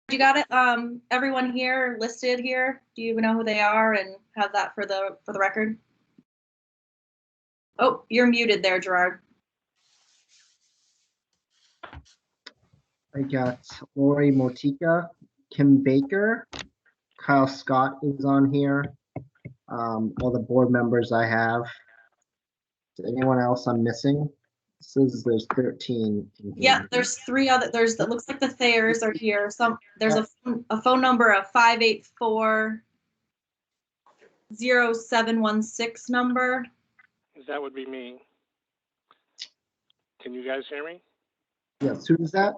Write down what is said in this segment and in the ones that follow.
you got it? Everyone here listed here. Do you know who they are and have that for the record? Oh, you're muted there, Gerard. I got Lori Motika, Kim Baker, Kyle Scott is on here. All the board members I have. Is there anyone else I'm missing? It says there's 13. In here. Yeah, there's 3 other. It looks like the Thayers are here. There's a phone number of 584-0716 number. That would be me. Can you guys hear me? Yes, who is that?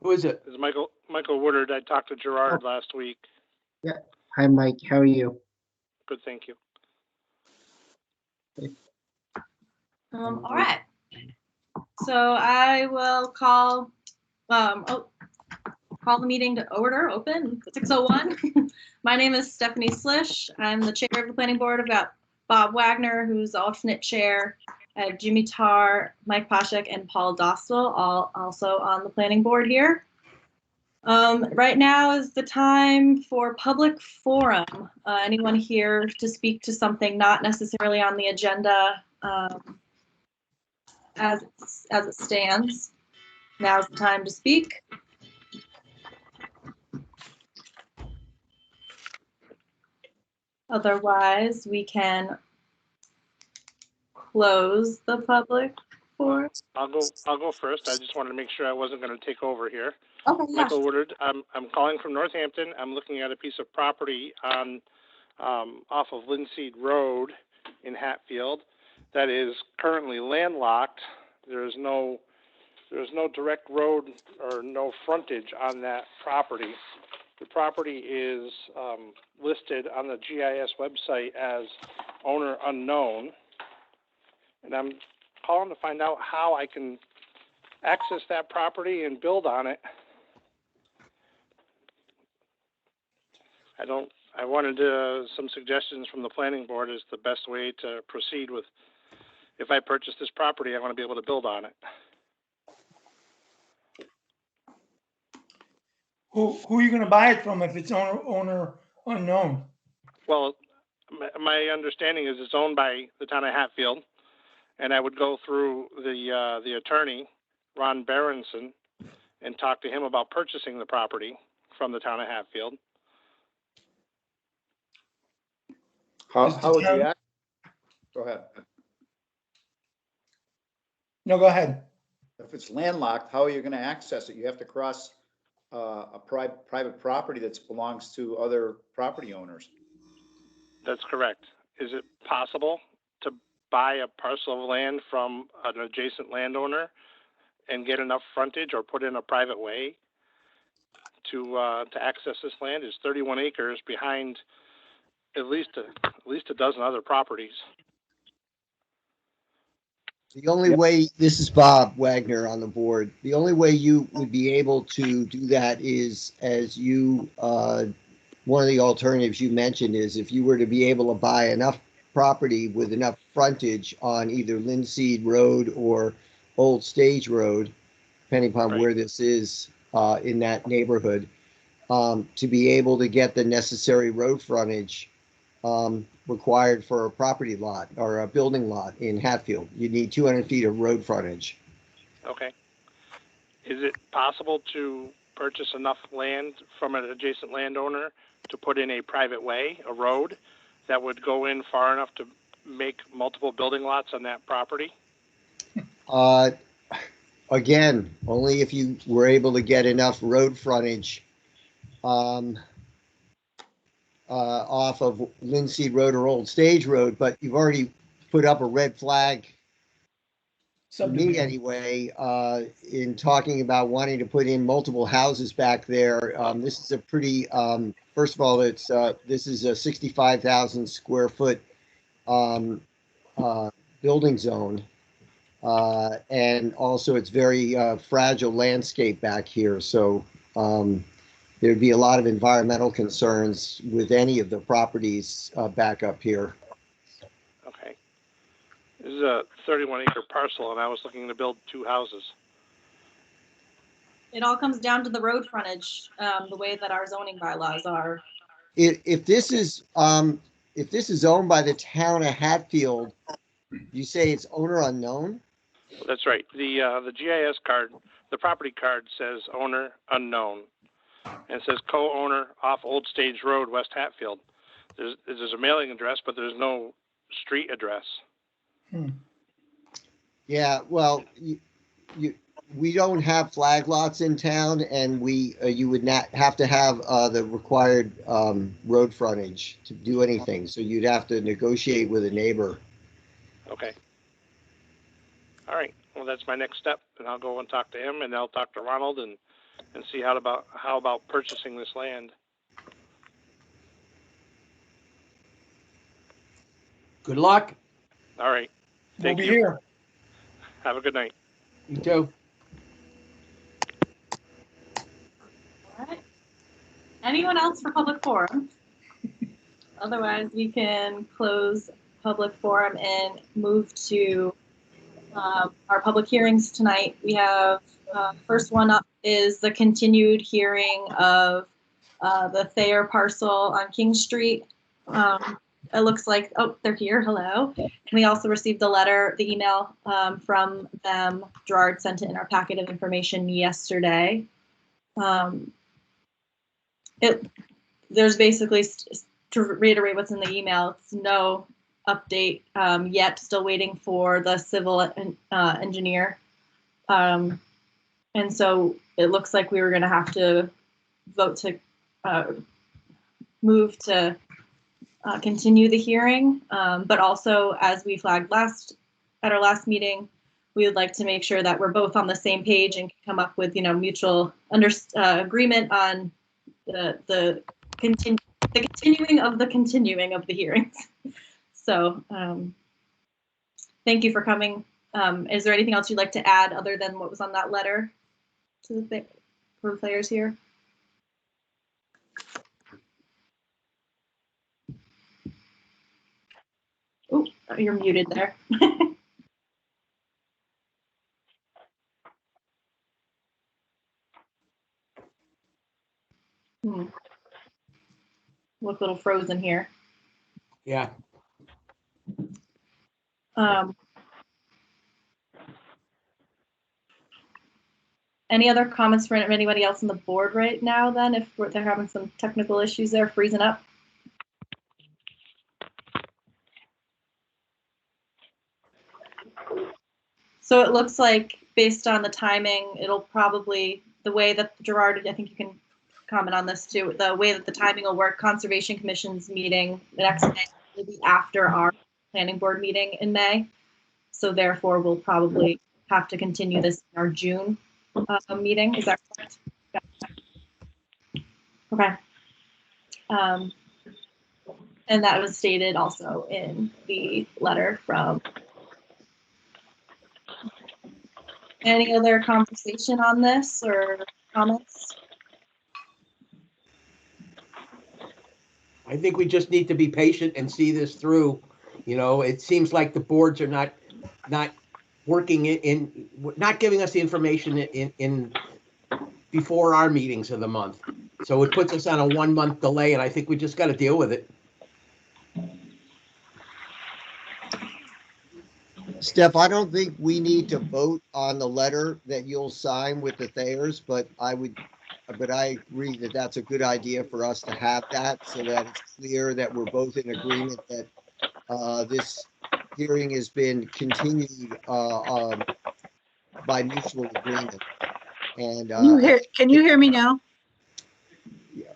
Who is it? This is Michael Woodard. I talked to Gerard last week. Yeah. Hi, Mike. How are you? Good, thank you. All right. So I will call the meeting to order, open, 6:01. My name is Stephanie Slysz. I'm the chair of the planning board. I've got Bob Wagner, who's the alternate chair. I have Jimmy Tarr, Mike Poshek, and Paul Dostal, all also on the planning board here. Right now is the time for public forum. Anyone here to speak to something not necessarily on the agenda as it stands? Now's the time to speak. Otherwise, we can close the public forum. I'll go first. I just wanted to make sure I wasn't going to take over here. Okay, yeah. Michael Woodard. I'm calling from Northampton. I'm looking at a piece of property on off of Linseed Road in Hatfield that is currently landlocked. There's no direct road or no frontage on that property. The property is listed on the GIS website as owner unknown, and I'm calling to find out how I can access that property and build on it. I wanted some suggestions from the planning board as the best way to proceed with. If I purchase this property, I want to be able to build on it. Who are you going to buy it from if it's owner unknown? Well, my understanding is it's owned by the town of Hatfield, and I would go through the attorney, Ron Berenson, and talk to him about purchasing the property from the town of Hatfield. How would you act? Go ahead. No, go ahead. If it's landlocked, how are you going to access it? You have to cross a private property that belongs to other property owners. That's correct. Is it possible to buy a parcel of land from an adjacent landowner and get enough frontage or put in a private way to access this land? It's 31 acres behind at least a dozen other properties. The only way, this is Bob Wagner on the board, the only way you would be able to do that is, as you, one of the alternatives you mentioned is if you were to be able to buy enough property with enough frontage on either Linseed Road or Old Stage Road, depending upon where this is in that neighborhood, to be able to get the necessary road frontage required for a property lot or a building lot in Hatfield. You need 200 feet of road frontage. Okay. Is it possible to purchase enough land from an adjacent landowner to put in a private way, a road, that would go in far enough to make multiple building lots on that property? Again, only if you were able to get enough road frontage off of Linseed Road or Old Stage Road, but you've already put up a red flag, for me anyway, in talking about wanting to put in multiple houses back there. This is a pretty, first of all, this is a 65,000 square foot building zone. And also it's very fragile landscape back here. So there'd be a lot of environmental concerns with any of the properties back up here. Okay. This is a 31 acre parcel and I was looking to build 2 houses. It all comes down to the road frontage, the way that our zoning bylaws are. If this is owned by the town of Hatfield, you say it's owner unknown? That's right. The GIS card, the property card says owner unknown. And it says co-owner off Old Stage Road, West Hatfield. There's a mailing address, but there's no street address. Yeah, well, we don't have flag lots in town, and you would not have to have the required road frontage to do anything. So you'd have to negotiate with a neighbor. Okay. All right. Well, that's my next step, and I'll go and talk to him, and I'll talk to Ronald and see how about purchasing this land. Good luck. All right. We'll Thank be you. here. Have a good night. You too. All right. Anyone else for public forum? Otherwise, we can close public forum and move to our public hearings tonight. We have first one up is the continued hearing of the Thayer parcel on King Street. It looks like, oh, they're here. Hello. And we also received the email from them. Gerard sent it in our packet of information yesterday. There's basically, to reiterate what's in the email, it's no update yet, still waiting for the civil engineer. And so it looks like we were going to have to vote to move to continue the hearing. But also, as we flagged at our last meeting, we would like to make sure that we're both on the same page and come up with, mutual agreement on the continuing of the hearings. So thank you for coming. Is there anything else you'd like to add other than what was on that letter to for the players here? Oh, you're muted there. Look a little frozen here. Yeah. Any other comments from anybody else on the board right now then, if they're having some technical issues there, freezing up? So it looks like, based on the timing, it'll probably, the way that Gerard, I think you can comment on this too, the way that the timing will work, Conservation Commission's meeting the next day will be after our planning board meeting in May. So therefore, we'll probably have to continue this in our June meeting. Is that correct? Yeah. Okay. And that was stated also in the letter from. Any other conversation on this or comments? I think we just need to be patient and see this through. It seems like the boards are not working not giving us the information in before our meetings of the month. So it puts us on a 1 month delay, and I think we just got to deal with it. Steph, I don't think we need to vote on the letter that you'll sign with the Thayers, but I agree that that's a good idea for us to have that so that it's clear that we're both in agreement that this hearing has been continued by mutual agreement. And can you hear me now? Yeah.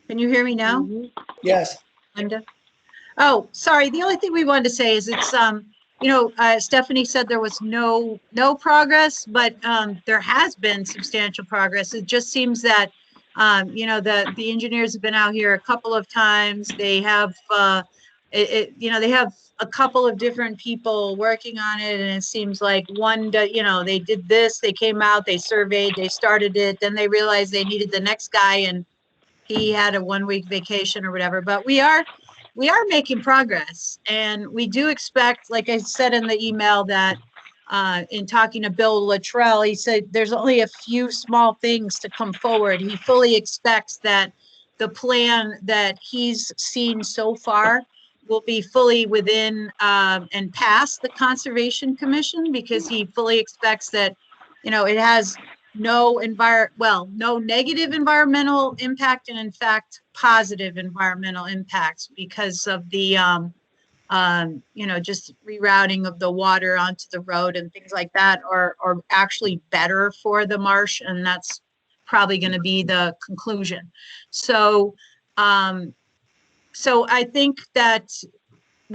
Can you hear me now? Yes. Linda? Oh, sorry. The only thing we wanted to say is it's Stephanie said there was no progress, but there has been substantial progress. It just seems that the engineers have been out here a couple of times. They have they have a couple of different people working on it, and it seems like they did this, they came out, they surveyed, they started it, then they realized they needed the next guy, and he had a 1-week vacation or whatever. But we are making progress, and we do expect, like I said in the email, that in talking to Bill Luttrell, he said there's only a few small things to come forward. He fully expects that the plan that he's seen so far will be fully within and past the Conservation Commission, because he fully expects that, you know, it has no no negative environmental impact, and in fact, positive environmental impacts because of the, you know, just rerouting of the water onto the road and things like that are actually better for the marsh. And that's probably going to be the conclusion. So, so I think that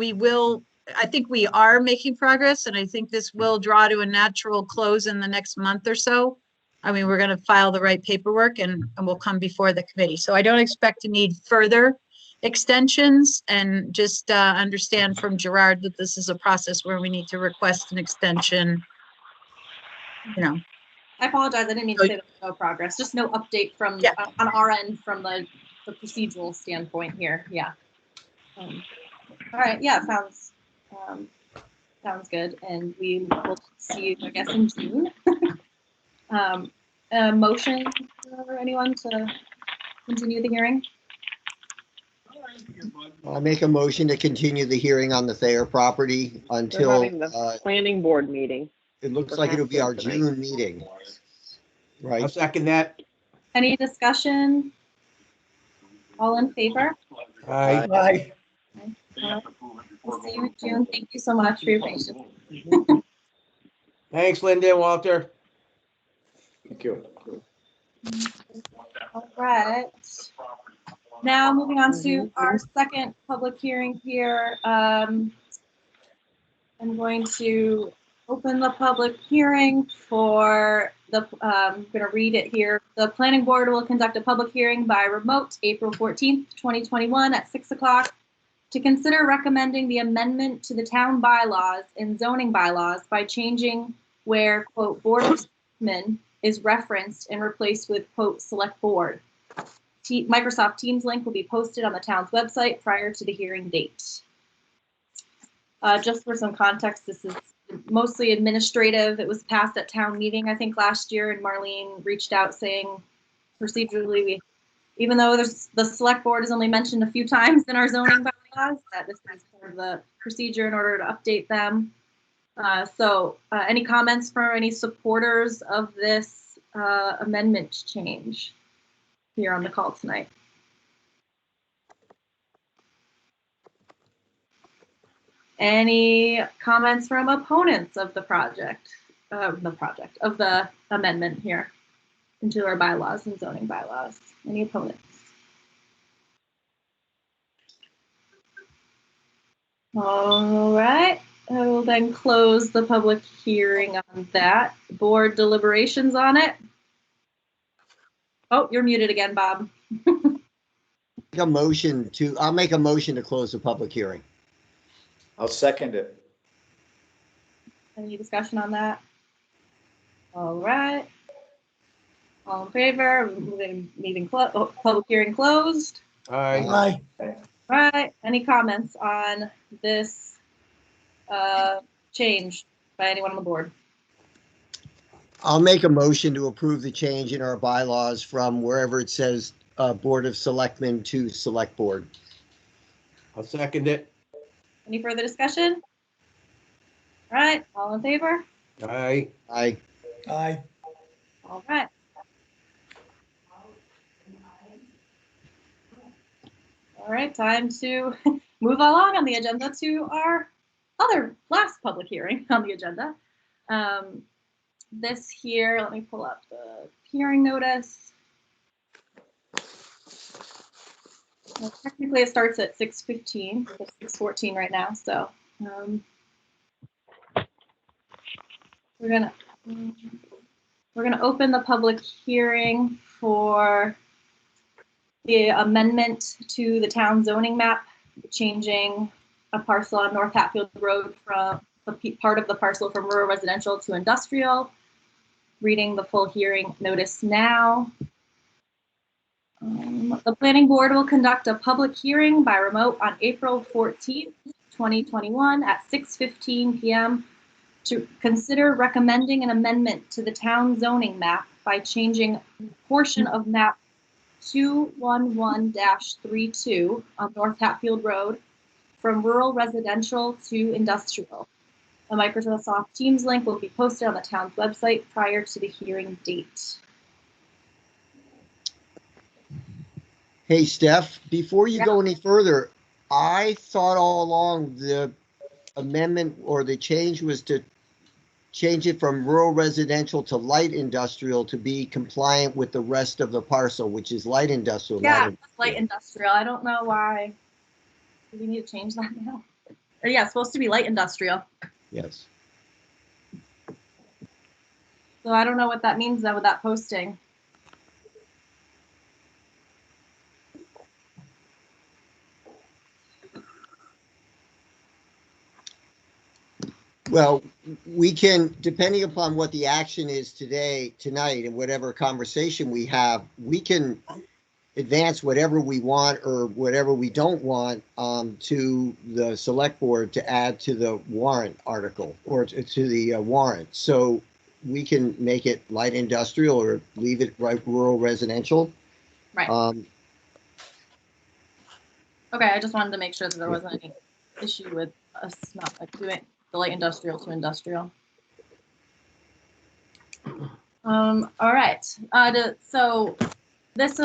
I think we are making progress, and I think this will draw to a natural close in the next month or so. I mean, we're going to file the right paperwork and we'll come before the committee. So I don't expect to need further extensions, and just understand from Gerard that this is a process where we need to request an extension. You know, I apologize. I didn't mean to say there was no progress. Just no update from on our end from the procedural standpoint here. Yeah. All right. Yeah. Sounds good. And we will see you, I guess, in June. A motion for anyone to continue the hearing? I make a motion to continue the hearing on the Thayer property We're until, having the planning board meeting. it looks like it'll be our June meeting. I'll Right? second that. Any discussion? All in favor? Aye. Aye. We'll see you in June. Thank you so much for your patience. Thanks, Linda and Walter. Thank you. All right. Now moving on to our second public hearing here. I'm going to open the public hearing for the, I'm going to read it here. The planning board will conduct a public hearing by remote April 14th, 2021 at 6 o'clock to consider recommending the amendment to the town bylaws and zoning bylaws by changing where, quote, Board of Selectmen is referenced and replaced with, quote, Select Board. Microsoft Teams link will be posted on the town's website prior to the hearing date. Just for some context, this is mostly administrative. It was passed at town meeting, I think, last year, and Marlene reached out saying procedurally, even though the select board is only mentioned a few times in our zoning bylaws, that this is part of the procedure in order to update them. So any comments from any supporters of this amendment change here on the call tonight? Any comments from opponents of the of the amendment here into our bylaws and zoning bylaws? Any opponents? All right, I will then close the public hearing on that. Board deliberations on it. Oh, you're muted again, Bob. I'll make a motion to close the public hearing. I'll second it. Any discussion on that? All right. All in favor? Public hearing closed. Aye. Aye. All right. Any comments on this change by anyone on the board? I'll make a motion to approve the change in our bylaws from wherever it says Board of Selectmen to Select Board. I'll second it. Any further discussion? All right. All in favor? Aye. Aye. Aye. All right. All right, time to move along on the agenda to our last public hearing on the agenda. This here, let me pull up the hearing notice. Well, technically, it starts at 6:15. It's 6:14 right now, so we're gonna open the public hearing for the amendment to the town zoning map, changing a parcel on North Hatfield Road from part of the parcel from rural residential to industrial. Reading the full hearing notice now. The planning board will conduct a public hearing by remote on April 14th, 2021 at 6:15 p.m. to consider recommending an amendment to the town zoning map by changing a portion of map 211-32 on North Hatfield Road from rural residential to industrial. A Microsoft Teams link will be posted on the town's website prior to the hearing date. Hey, Steph, before you go any further, I thought all along the amendment or the change was to change it from rural residential to light industrial to be compliant with the rest of the parcel, which is light industrial. Yeah, not it's light industrial. I don't know why. Do we need to change that now? Or, yeah, it's supposed to be light industrial. Yes. So I don't know what that means then with that posting. Well, we can, depending upon what the action is tonight, and whatever conversation we have, we can advance whatever we want or whatever we don't want to the select board to add to the warrant article or to the warrant. So we can make it light industrial or leave it right rural residential. Right. Okay, I just wanted to make sure that there wasn't any issue with us not like doing the light industrial to industrial. All right. So this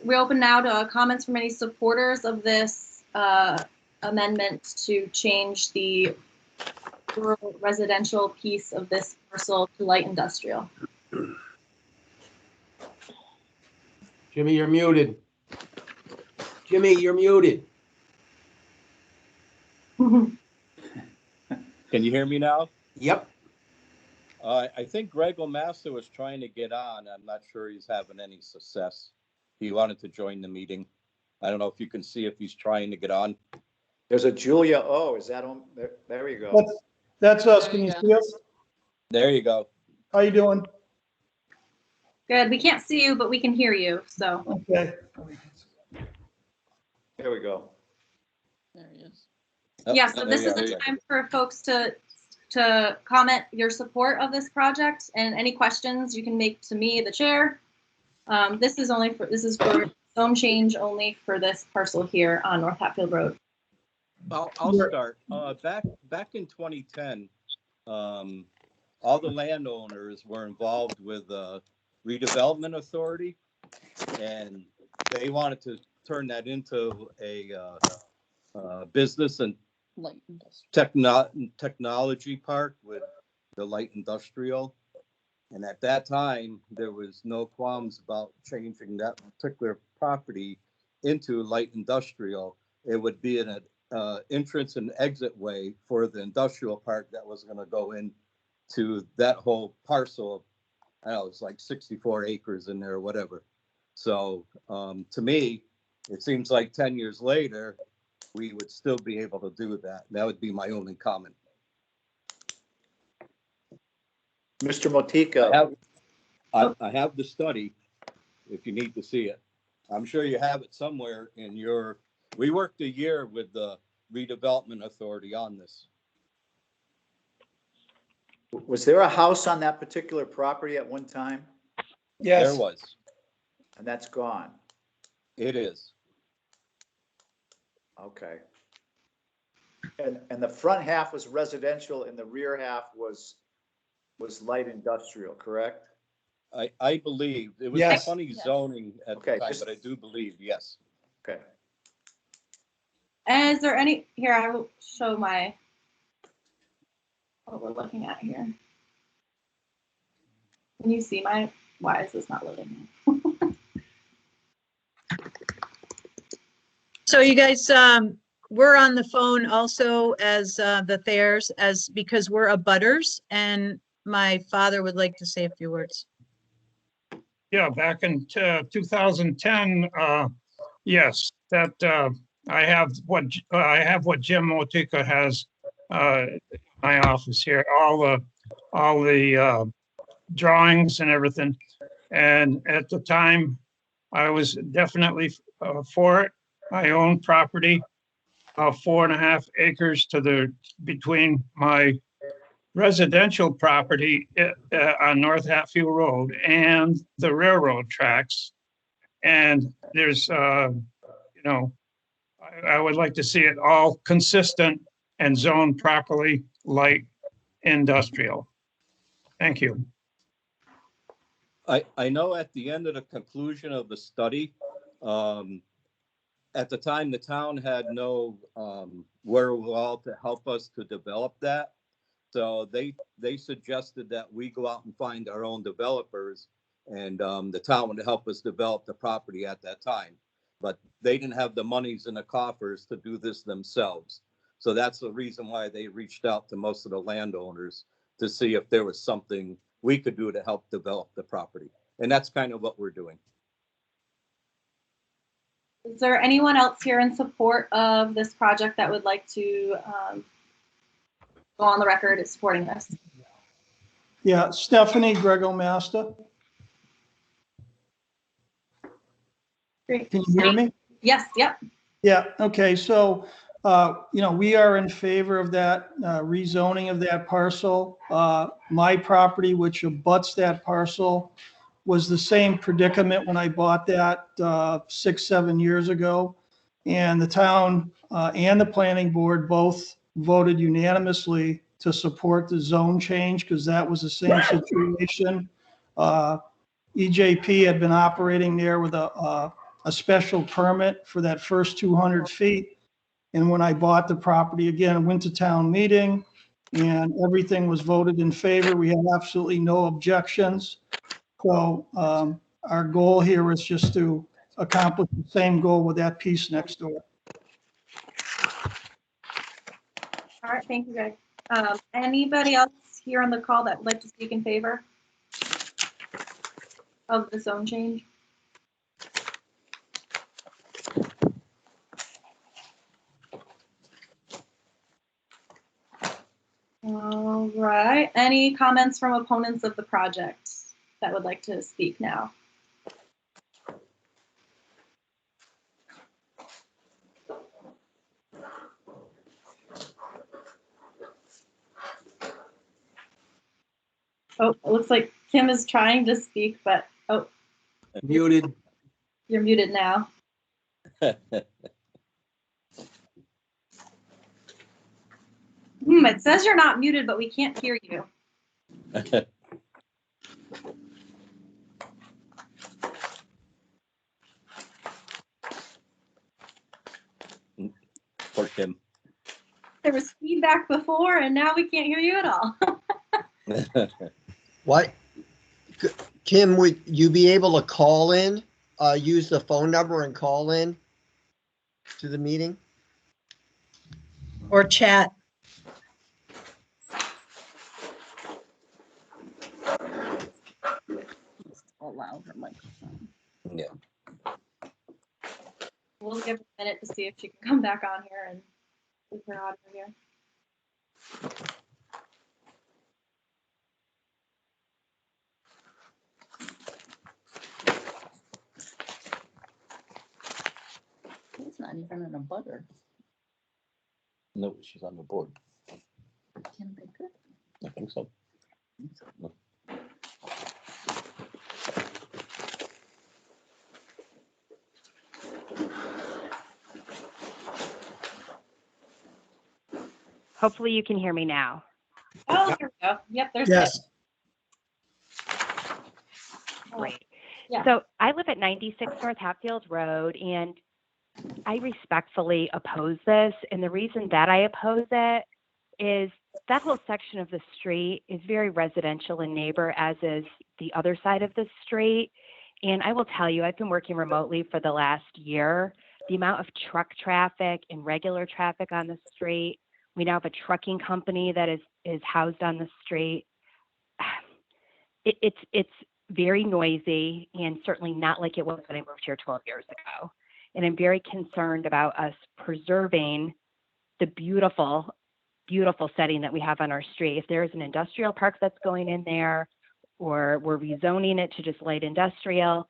we open now to comments from any supporters of this amendment to change the rural residential piece of this parcel to light industrial. Jimmy, you're muted. Jimmy, you're muted. Can you hear me now? Yep. I think Greg O'Massa was trying to get on. I'm not sure he's having any success. He wanted to join the meeting. I don't know if you can see if he's trying to get on. There's a Julia O. Is that on? There you go. That's us. Can you see us? There you go. How you doing? Good. We can't see you, but we can hear you. So. Okay. There we go. There he is. Oh, Yeah. So there this you is are. the time for folks to comment your support of this project, and any questions you can make to me, the chair. This is for zone change only for this parcel here on North Hatfield Road. I'll start. Back in 2010, all the landowners were involved with redevelopment authority, and they wanted to turn that into a business and Light industrial. technology park with the light industrial. And at that time, there was no qualms about changing that particular property into light industrial. It would be an entrance and exit way for the industrial park that was going to go into that whole parcel. I don't know, it's like 64 acres in there or whatever. So to me, it seems like 10 years later, we would still be able to do that. That would be my only comment. Mr. Motika. I have the study if you need to see it. I'm sure you have it somewhere in your, we worked a year with the redevelopment authority on this. Was there a house on that particular property at one time? Yes. There was. And that's gone. It is. Okay. And the front half was residential and the rear half was light industrial, correct? I believe it was Yes. a funny zoning at Okay, the time, just- but I do believe, yes. Okay. And is there any, here, I will show what we're looking at here. Can you see why is this not loading? So you guys, we're on the phone also as the Thayers, because we're abutters, and my father would like to say a few words. Yeah, back in 2010, yes, that I have what Jim Motika has my office here, all the drawings and everything. And at the time, I was definitely for it. I own property 4.5 acres between my residential property on North Hatfield Road and the railroad tracks. And there's, I would like to see it all consistent and zoned properly, light industrial. Thank you. I know at the end of the conclusion of the study, at the time, the town had no wherewithal to help us to develop that. So they suggested that we go out and find our own developers, and the town would help us develop the property at that time. But they didn't have the monies in the coffers to do this themselves. So that's the reason why they reached out to most of the landowners to see if there was something we could do to help develop the property. And that's kind of what we're doing. Is there anyone else here in support of this project that would like to go on the record as supporting this? Yeah, Stephanie Grego Master. Great. Can you hear me? Yes, yep. Yeah, okay, so, we are in favor of that rezoning of that parcel. My property, which abuts that parcel, was the same predicament when I bought that 6-7 years ago. And the town and the planning board both voted unanimously to support the zone change because that was the same situation. EJP had been operating there with a special permit for that first 200 feet. And when I bought the property, again, I went to town meeting and everything was voted in favor. We had absolutely no objections. So our goal here is just to accomplish the same goal with that piece next door. All right, thank you, Greg. Anybody else here on the call that would like to speak in favor of the zone change? All right, any comments from opponents of the project that would like to speak now? Oh, it looks like Kim is trying to speak, but Muted. you're muted now. It says you're not muted, but we can't hear you. For Kim. There was feedback before, and now we can't hear you at all. What? Kim, would you be able to call in, use the phone number and call in to the meeting? Or chat. Allow her microphone. Yeah. We'll give her a minute to see if she can come back on here and with her audio here. It's not even in a butter. No, she's on the board. Kim Baker? I think so. Hopefully you can hear me now. Oh, here we go. Yep, there's Yes. Great. Yeah. So I live at 96 North Hatfield Road, and I respectfully oppose this. And the reason that I oppose it is that whole section of the street is very residential in neighbor, as is the other side of the street. And I will tell you, I've been working remotely for the last year. The amount of truck traffic and regular traffic on the street. We now have a trucking company that is housed on the street. It's very noisy and certainly not like it was when I moved here 12 years ago. And I'm very concerned about us preserving the beautiful, beautiful setting that we have on our street. If there is an industrial park that's going in there, or we're rezoning it to just light industrial,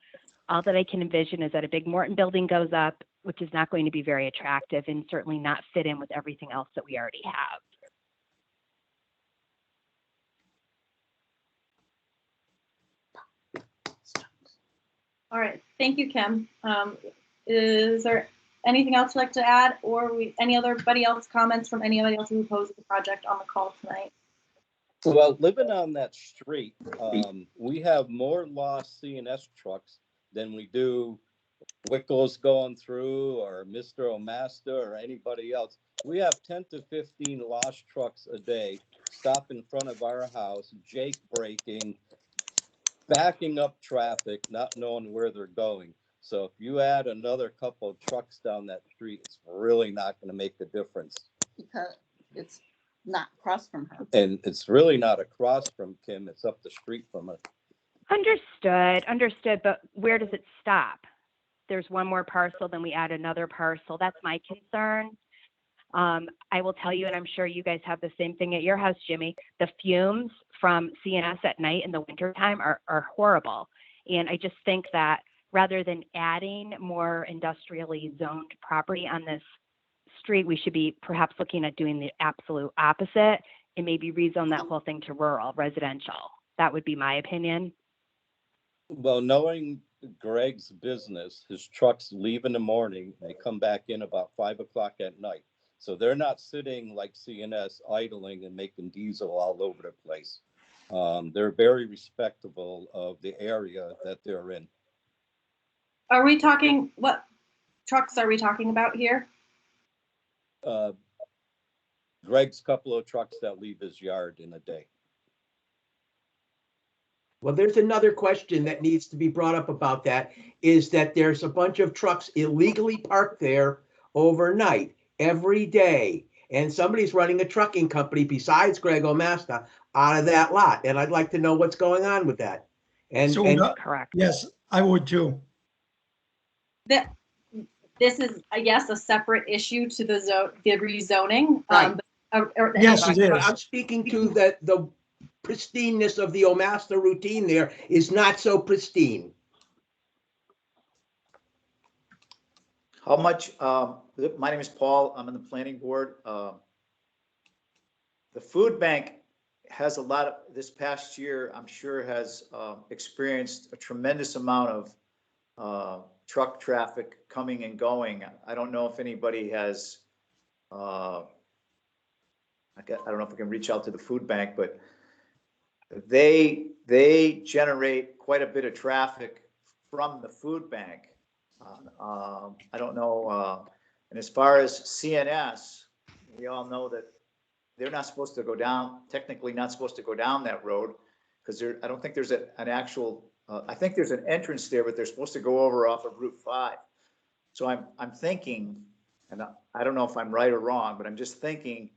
all that I can envision is that a big Morton building goes up which is not going to be very attractive and certainly not fit in with everything else that we already have. All right, thank you, Kim. Is there anything else you'd like to add, or anybody else comments from anybody else who opposed the project on the call tonight? Well, living on that street, we have more lost CNS trucks than we do Wickles going through or Mr. O'Master or anybody else. We have 10 to 15 lost trucks a day stop in front of our house, Jake braking, backing up traffic, not knowing where they're going. So if you add another couple of trucks down that street, it's really not going to make a difference. Because it's not across from her. And it's really not across from Kim, it's up the street from her. Understood, but where does it stop? There's one more parcel, then we add another parcel. That's my concern. I will tell you, and I'm sure you guys have the same thing at your house, Jimmy, the fumes from CNS at night in the wintertime are horrible. And I just think that rather than adding more industrially zoned property on this street, we should be perhaps looking at doing the absolute opposite and maybe rezone that whole thing to rural, residential. That would be my opinion. Well, knowing Greg's business, his trucks leave in the morning, they come back in about 5 o'clock at night. So they're not sitting like CNS idling and making diesel all over the place. They're very respectable of the area that they're in. Are we talking, what trucks are we talking about here? Greg's couple of trucks that leave his yard in a day. Well, there's another question that needs to be brought up about that, is that there's a bunch of trucks illegally parked there overnight every day. And somebody's running a trucking company besides Greg O'Master out of that lot. And I'd like to know what's going on with that. And, So, correct. yes, I would too. This is, I guess, a separate issue to the rezoning. Right. Yes, it is. I'm speaking to the pristineness of the O'Master routine there is not so pristine. How much, my name is Paul, I'm on the planning board. The food bank has a lot of, this past year, I'm sure has experienced a tremendous amount of truck traffic coming and going. I don't know if anybody has, I don't know if I can reach out to the food bank, but they generate quite a bit of traffic from the food bank. I don't know, and as far as CNS, we all know that they're not supposed to go down, technically not supposed to go down that road, because I don't think there's an actual, I think there's an entrance there, but they're supposed to go over off of Route 5. So I'm thinking, and I don't know if I'm right or wrong, but I'm just thinking,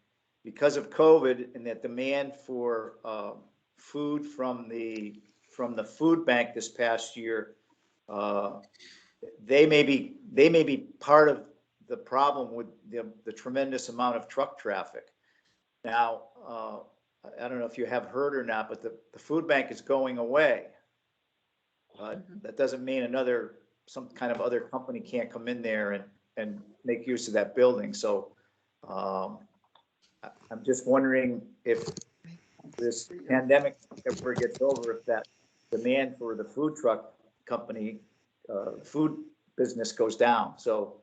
because of COVID and that demand for food from the food bank this past year, they may be part of the problem with the tremendous amount of truck traffic. Now, I don't know if you have heard or not, but the food bank is going away. That doesn't mean some kind of other company can't come in there and make use of that building. So I'm just wondering if this pandemic ever gets over, if that demand for the food truck company, food business goes down. So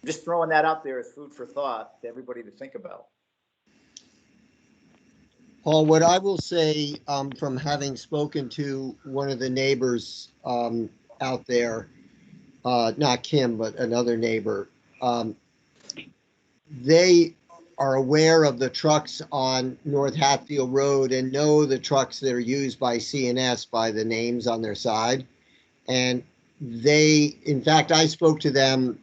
I'm just throwing that out there as food for thought to everybody to think about. Paul, what I will say, from having spoken to one of the neighbors out there, not Kim, but another neighbor, they are aware of the trucks on North Hatfield Road and know the trucks that are used by CNS by the names on their side. And in fact, I spoke to them.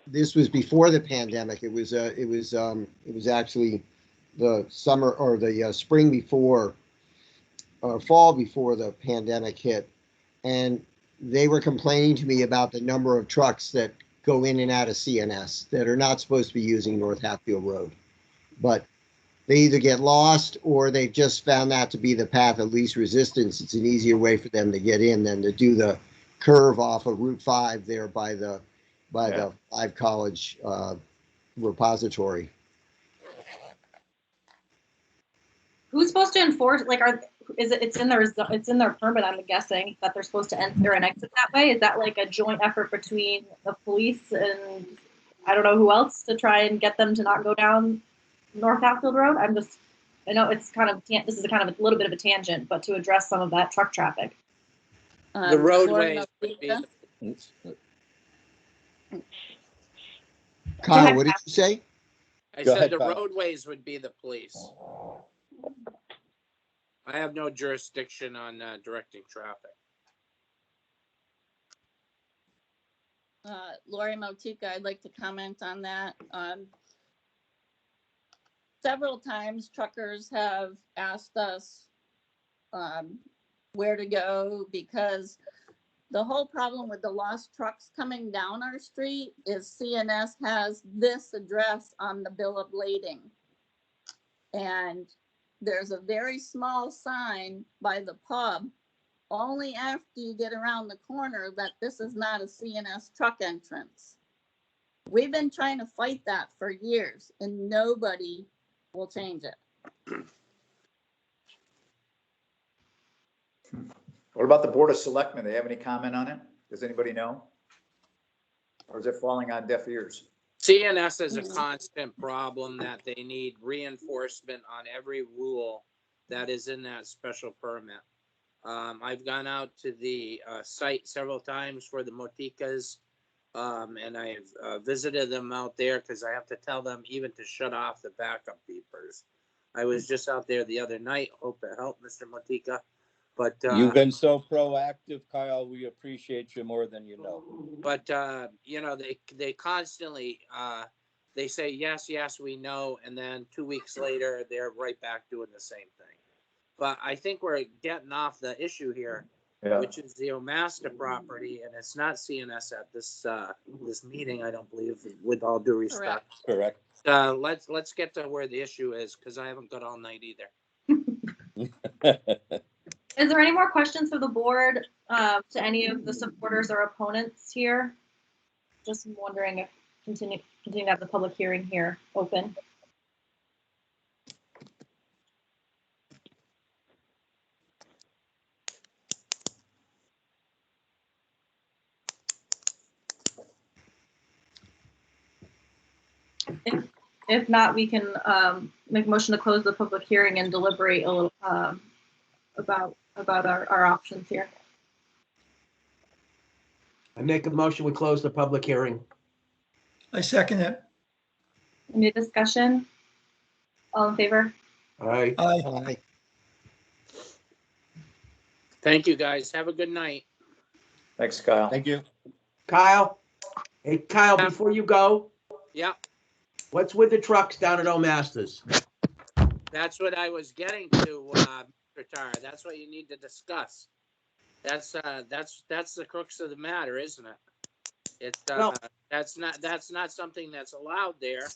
This was before the pandemic. It was actually the summer or the spring before, or fall before the pandemic hit. And they were complaining to me about the number of trucks that go in and out of CNS that are not supposed to be using North Hatfield Road. But they either get lost or they've just found that to be the path of least resistance. It's an easier way for them to get in than to do the curve off of Route 5 there by the by Yeah. the Five College repository. Who's supposed to enforce, like, it's in their permit, I'm guessing, that they're supposed to enter and exit that way? Is that like a joint effort between the police and I don't know who else to try and get them to not go down North Hatfield Road? I know it's kind of, this is a kind of a little bit of a tangent, but to address some of that truck traffic. Lori The roadways would be, Malika? Kyle, what did you say? I Go said ahead, the Kyle. roadways would be the police. I have no jurisdiction on directing traffic. Lori Motika, I'd like to comment on that. Several times truckers have asked us where to go, because the whole problem with the lost trucks coming down our street is CNS has this address on the bill of lading. And there's a very small sign by the pub, only after you get around the corner, that this is not a CNS truck entrance. We've been trying to fight that for years and nobody will change it. What about the Board of Selectmen? Do they have any comment on it? Does anybody know? Or is it falling on deaf ears? CNS is a constant problem that they need reinforcement on every rule that is in that special permit. I've gone out to the site several times for the Motikas, and I've visited them out there because I have to tell them even to shut off the backup beepers. I was just out there the other night. Hope it helped, Mr. Motika. But You've been so proactive, Kyle. We appreciate you more than you know. But you know, they constantly they say yes, we know, and then 2 weeks later they're right back doing the same thing. But I think we're getting off the issue here, which is the Omasta property, and it's not CNS at this this meeting, I don't believe, with all due respect. Correct. Let's get to where the issue is, because I haven't got all night either. Is there any more questions for the board to any of the supporters or opponents here? Just wondering if continue to have the public hearing here open. If not, we can make a motion to close the public hearing and deliberate a little about our options here. I make a motion, we close the public hearing. I second it. Any discussion? All in favor? All right. Aye. Aye. Thank you, guys. Have a good night. Thanks, Kyle. Thank you. Kyle, hey, Kyle, before you go, Yeah, what's with the trucks down at Omastas? that's what I was getting to, Mr. Tar. That's what you need to discuss. That's the crux of the matter, isn't it? It's that's not something that's allowed there.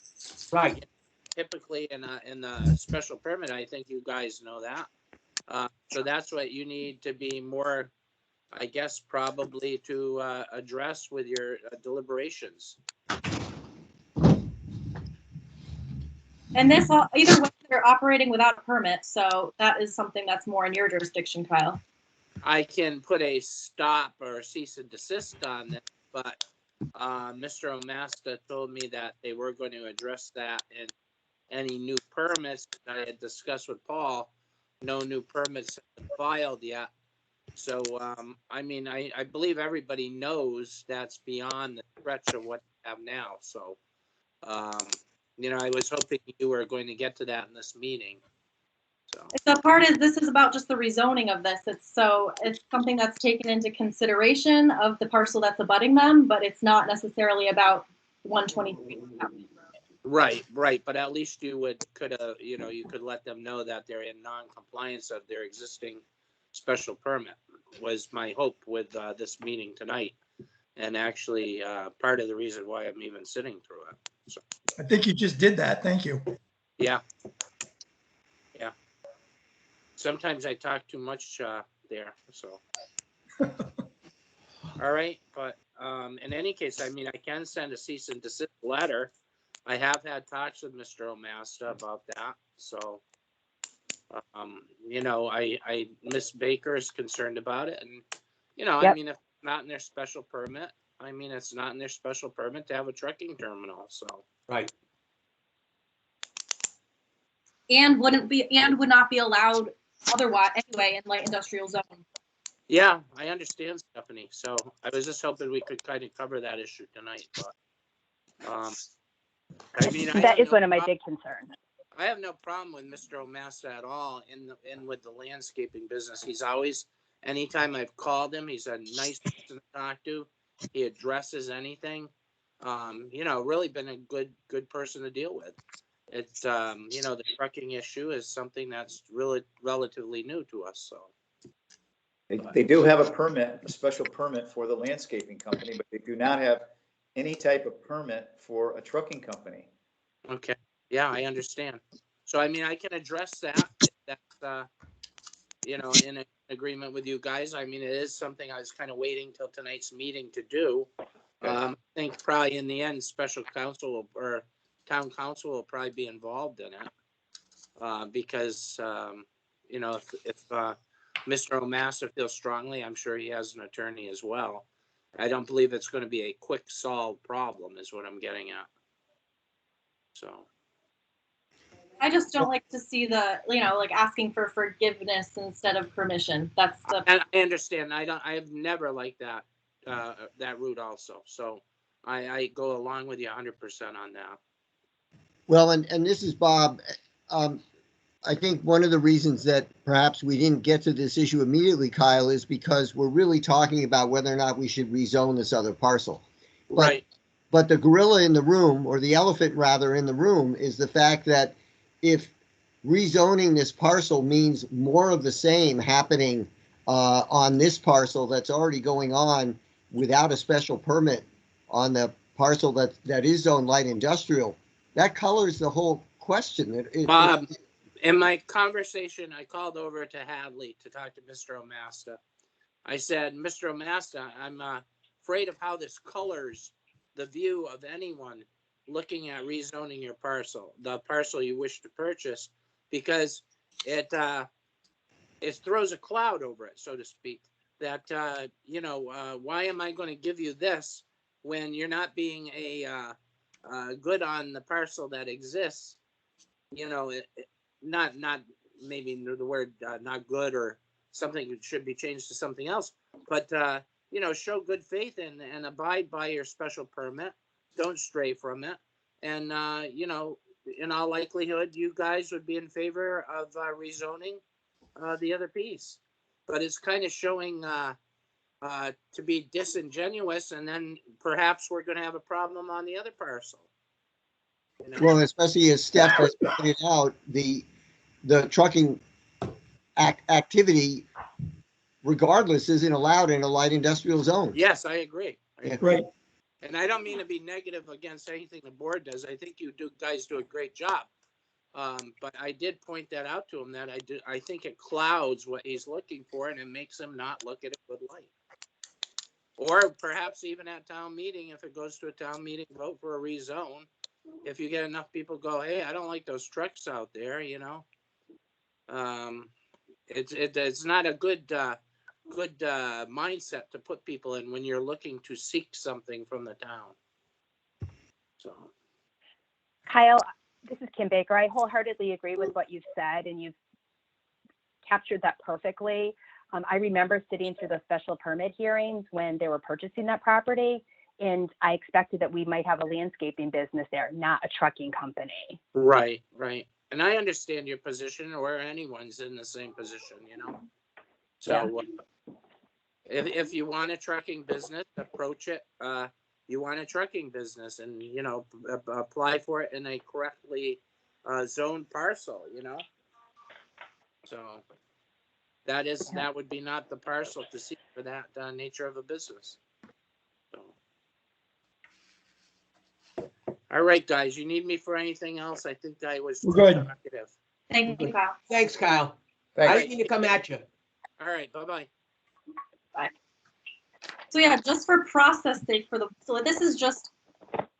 Right. Typically in the special permit, I think you guys know that. So that's what you need to be more, I guess, probably to address with your deliberations. And this, either way, they're operating without a permit, so that is something that's more in your jurisdiction, Kyle. I can put a stop or cease and desist on this, but Mr. Omasta told me that they were going to address that in any new permits that I had discussed with Paul. No new permits have been filed yet. So, I mean, I believe everybody knows that's beyond the stretch of what we have now. So, you know, I was hoping you were going to get to that in this meeting. So. The part is, this is about just the rezoning of this. It's something that's taken into consideration of the parcel that's abutting them, but it's not necessarily about 123. Right. But at least you could let them know that they're in non-compliance of their existing special permit, was my hope with this meeting tonight. And actually, part of the reason why I'm even sitting through it. So. I think you just did that. Thank you. Yeah. Sometimes I talk too much there, so. All right, but in any case, I mean, I can send a cease and desist letter. I have had talks with Mr. Omasta about that, so, you know, Miss Baker is concerned about it, and, you know, I Yep. mean, if it's not in their special permit, I mean, it's not in their special permit to have a trucking terminal, so. Right. And would not be allowed otherwise anyway in light industrial zone. Yeah, I understand, Stephanie, so I was just hoping we could kind of cover that issue tonight, but, I mean, I That have is no one of my problem- big concerns. I have no problem with Mr. Omasta at all in with the landscaping business. He's always, anytime I've called him, he's a nice person to talk to. He addresses anything. You know, really been a good person to deal with. It's, you know, the trucking issue is something that's really relatively new to us, so. They do have a permit, a special permit for the landscaping company, but they do not have any type of permit for a trucking company. Okay, yeah, I understand. So, I mean, I can address that, if that's, you know, in agreement with you guys. I mean, it is something I was kind of waiting till tonight's meeting to do. I think probably in the end, special counsel or town council will probably be involved in it. Because, you know, if Mr. Omasta feels strongly, I'm sure he has an attorney as well. I don't believe it's going to be a quick solved problem is what I'm getting at. So. I just don't like to see the, you know, like asking for forgiveness instead of permission. That's the. And I understand. I have never liked that, that route also. So I go along with you 100% on that. Well, and this is Bob. I think one of the reasons that perhaps we didn't get to this issue immediately, Kyle, is because we're really talking about whether or not we should rezone this other parcel. Right. But the gorilla in the room, or the elephant rather in the room, is the fact that if rezoning this parcel means more of the same happening on this parcel that's already going on without a special permit on the parcel that is zoned light industrial, that colors the whole question. Bob, in my conversation, I called over to Hadley to talk to Mr. Omasta. I said, Mr. Omasta, I'm afraid of how this colors the view of anyone looking at rezoning your parcel, the parcel you wish to purchase, because it throws a cloud over it, so to speak, that, you know, why am I going to give you this when you're not being a good on the parcel that exists? You know, not maybe the word not good or something that should be changed to something else, but, you know, show good faith and abide by your special permit. Don't stray from it. And, you know, in all likelihood, you guys would be in favor of rezoning the other piece. But it's kind of showing to be disingenuous, and then perhaps we're going to have a problem on the other parcel. You know? Well, especially as Steph has pointed out, the trucking activity, regardless, isn't allowed in a light industrial zone. Yes, I agree. Right. And I don't mean to be negative against anything the board does. I think you guys do a great job. But I did point that out to him that I think it clouds what he's looking for, and it makes him not look at it with light. Or perhaps even at town meeting, if it goes to a town meeting, vote for a rezone. If you get enough people go, hey, I don't like those trucks out there, you know. It's not a good mindset to put people in when you're looking to seek something from the town. So, Kyle, this is Kim Baker. I wholeheartedly agree with what you've said, and you've captured that perfectly. I remember sitting through the special permit hearings when they were purchasing that property, and I expected that we might have a landscaping business there, not a trucking company. right. And I understand your position, or anyone's in the same position, you know. So if you want a trucking business, approach it. You want a trucking business, and, you know, apply for it in a correctly zoned parcel, you know. So that would be not the parcel to seek for that nature of a business. So. All right, guys, you need me for anything else? I think I was We're good. talkative. Thank you, Kyle. Thanks, Kyle. I Thanks. didn't mean to come at you. All right, bye-bye. Bye. So yeah, just for process sake so this is just,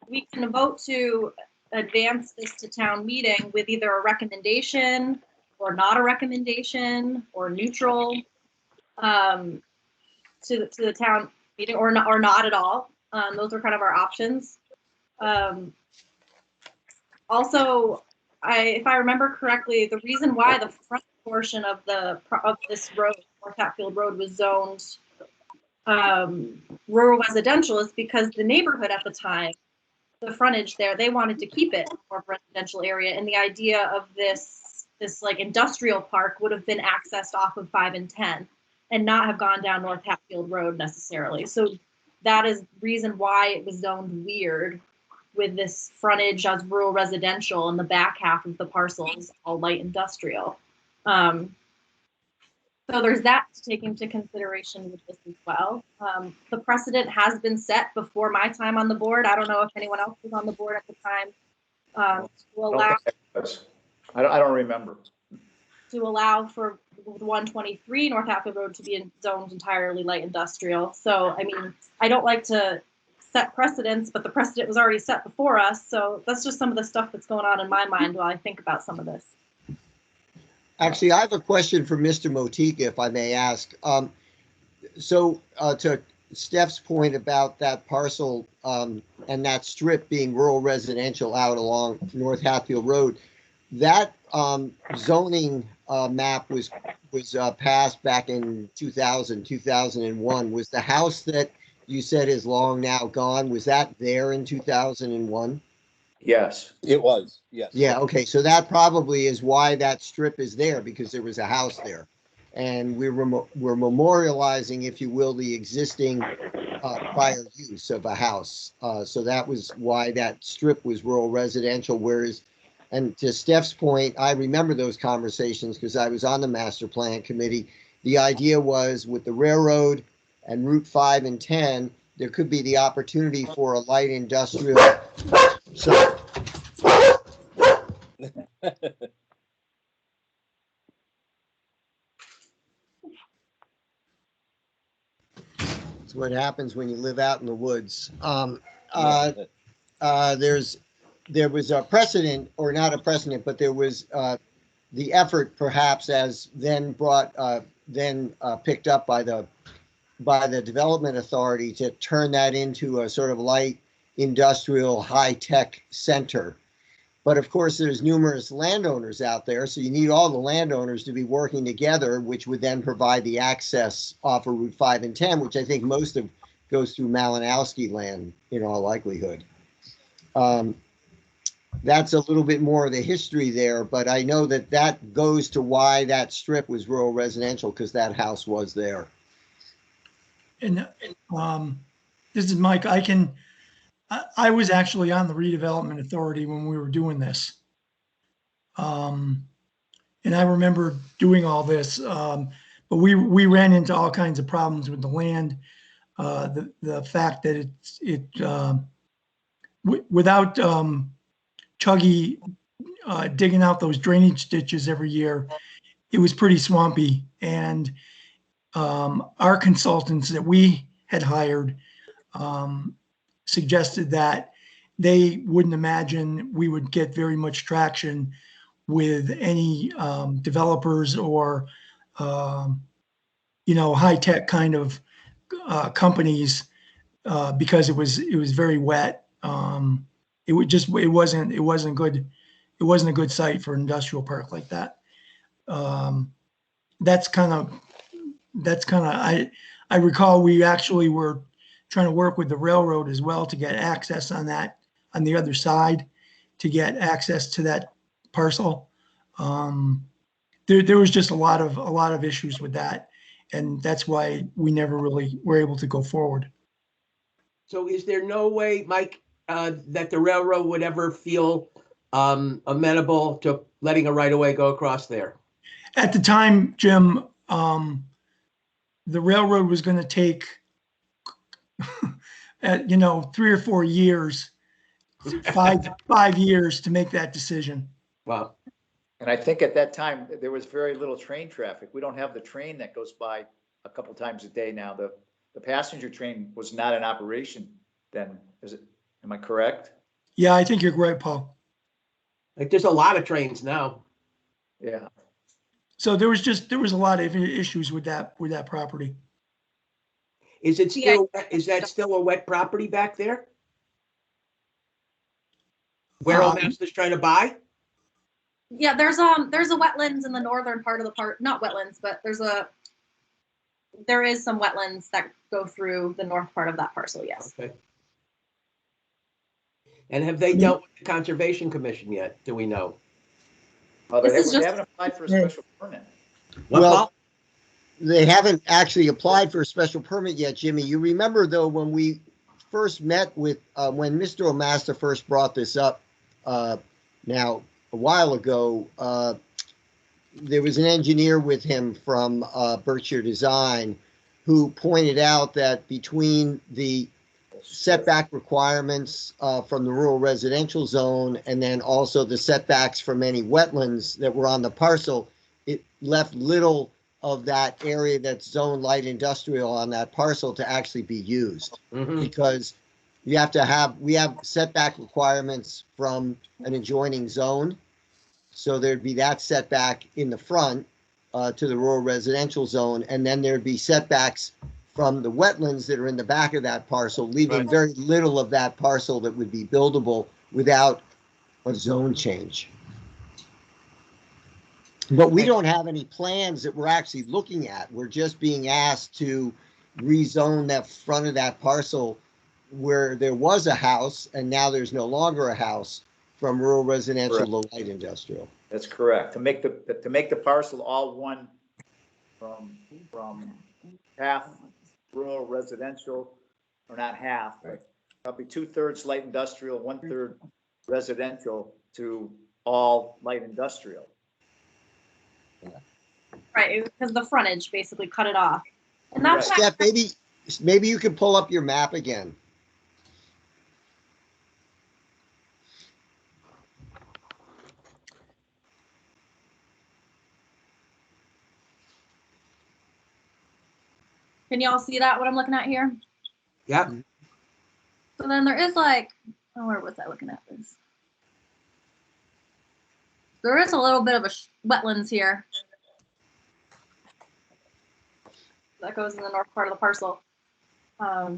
we can vote to advance this to town meeting with either a recommendation or not a recommendation or neutral to the town meeting or not at all. Those are kind of our options. Also, if I remember correctly, the reason why the front portion of this road, North Hatfield Road, was zoned rural residential is because the neighborhood at the time, the frontage there, they wanted to keep it more residential area, and the idea of this like industrial park would have been accessed off of 5 and 10 and not have gone down North Hatfield Road necessarily. So that is the reason why it was zoned weird with this frontage as rural residential and the back half of the parcels all light industrial. So there's that to take into consideration with this as well. The precedent has been set before my time on the board. I don't know if anyone else was on the board at the time. To allow, I don't remember. To allow for 123 North Hatfield Road to be zoned entirely light industrial. So, I mean, I don't like to set precedents, but the precedent was already set before us. So that's just some of the stuff that's going on in my mind while I think about some of this. Actually, I have a question for Mr. Motika, if I may ask. To Steph's point about that parcel and that strip being rural residential out along North Hatfield Road, that zoning map was passed back in 2001. Was the house that you said is long now gone, was that there in 2001? Yes. It was, yes. Yeah, okay, so that probably is why that strip is there, because there was a house there. And we're memorializing, if you will, the existing prior use of a house. So that was why that strip was rural residential, whereas, and to Steph's point, I remember those conversations because I was on the master plan committee. The idea was with the railroad and Route 5 and 10, there could be the opportunity for a light industrial. So it's what happens when you live out in the woods. There was a precedent, or not a precedent, but there was the effort, perhaps, as then picked up by the development authority to turn that into a sort of light industrial high-tech center. But of course, there's numerous landowners out there, so you need all the landowners to be working together, which would then provide the access off of Route 5 and 10, which I think most of goes through Malinowski land in all likelihood. That's a little bit more of the history there, but I know that goes to why that strip was rural residential, because that house was there. And this is Mike. I was actually on the redevelopment authority when we were doing this. And I remember doing all this, but we ran into all kinds of problems with the land. The fact that without Chuggy digging out those drainage ditches every year, it was pretty swampy. And our consultants that we had hired suggested that they wouldn't imagine we would get very much traction with any developers or high-tech kind of companies because it was very wet. It wasn't good. It wasn't a good site for an industrial park like that. That's kind of I recall we actually were trying to work with the railroad as well to get access on the other side, to get access to that parcel. There was just a lot of issues with that, and that's why we never really were able to go forward. So is there no way, Mike, that the railroad would ever feel amenable to letting a right-of-way go across there? At the time, Jim, the railroad was going to take 3 or 4 years, five years to make that decision. Wow. And I think at that time, there was very little train traffic. We don't have the train that goes by a couple times a day now. the passenger train was not in operation then, is it, am I correct? Yeah, I think you're right, Paul. Like, there's a lot of trains now. Yeah. So there was a lot of issues with that property. Is it still, is that still a wet property back there? Where Old Master's trying to buy? Yeah, there's a wetlands in the northern part of the park, not wetlands, but there is some wetlands that go through the north part of that parcel, yes. Okay. And have they dealt with the Conservation Commission yet? Do we know? Oh, This is they just- haven't applied for a special permit. What, Well, Paul? they haven't actually applied for a special permit yet, Jimmy. You remember though, when we first met with, when Mr. O'Master first brought this up, now a while ago, there was an engineer with him from Berkshire Design who pointed out that between the setback requirements from the rural residential zone and then also the setbacks from any wetlands that were on the parcel, it left little of that area that's zone light industrial on that parcel to actually be used. Mhm. Because we have setback requirements from an adjoining zone. So there'd be that setback in the front to the rural residential zone, and then there'd be setbacks from the wetlands that are in the back of that parcel, leaving Right. very little of that parcel that would be buildable without a zone change. But we don't have any plans that we're actually looking at. We're just being asked to rezone that front of that parcel where there was a house and now there's no longer a house from rural residential to light industrial. That's correct. To make the parcel all one from half rural residential, or not half, but probably 2/3 light industrial, 1/3 residential to all light industrial. Right, because the frontage basically cut it off. And that's Steph, maybe you could pull up your map again. Can y'all see that, what I'm looking at here? Yeah. So then there is like, oh, where was I looking at this? There is a little bit of a wetlands here. That goes in the north part of the parcel. But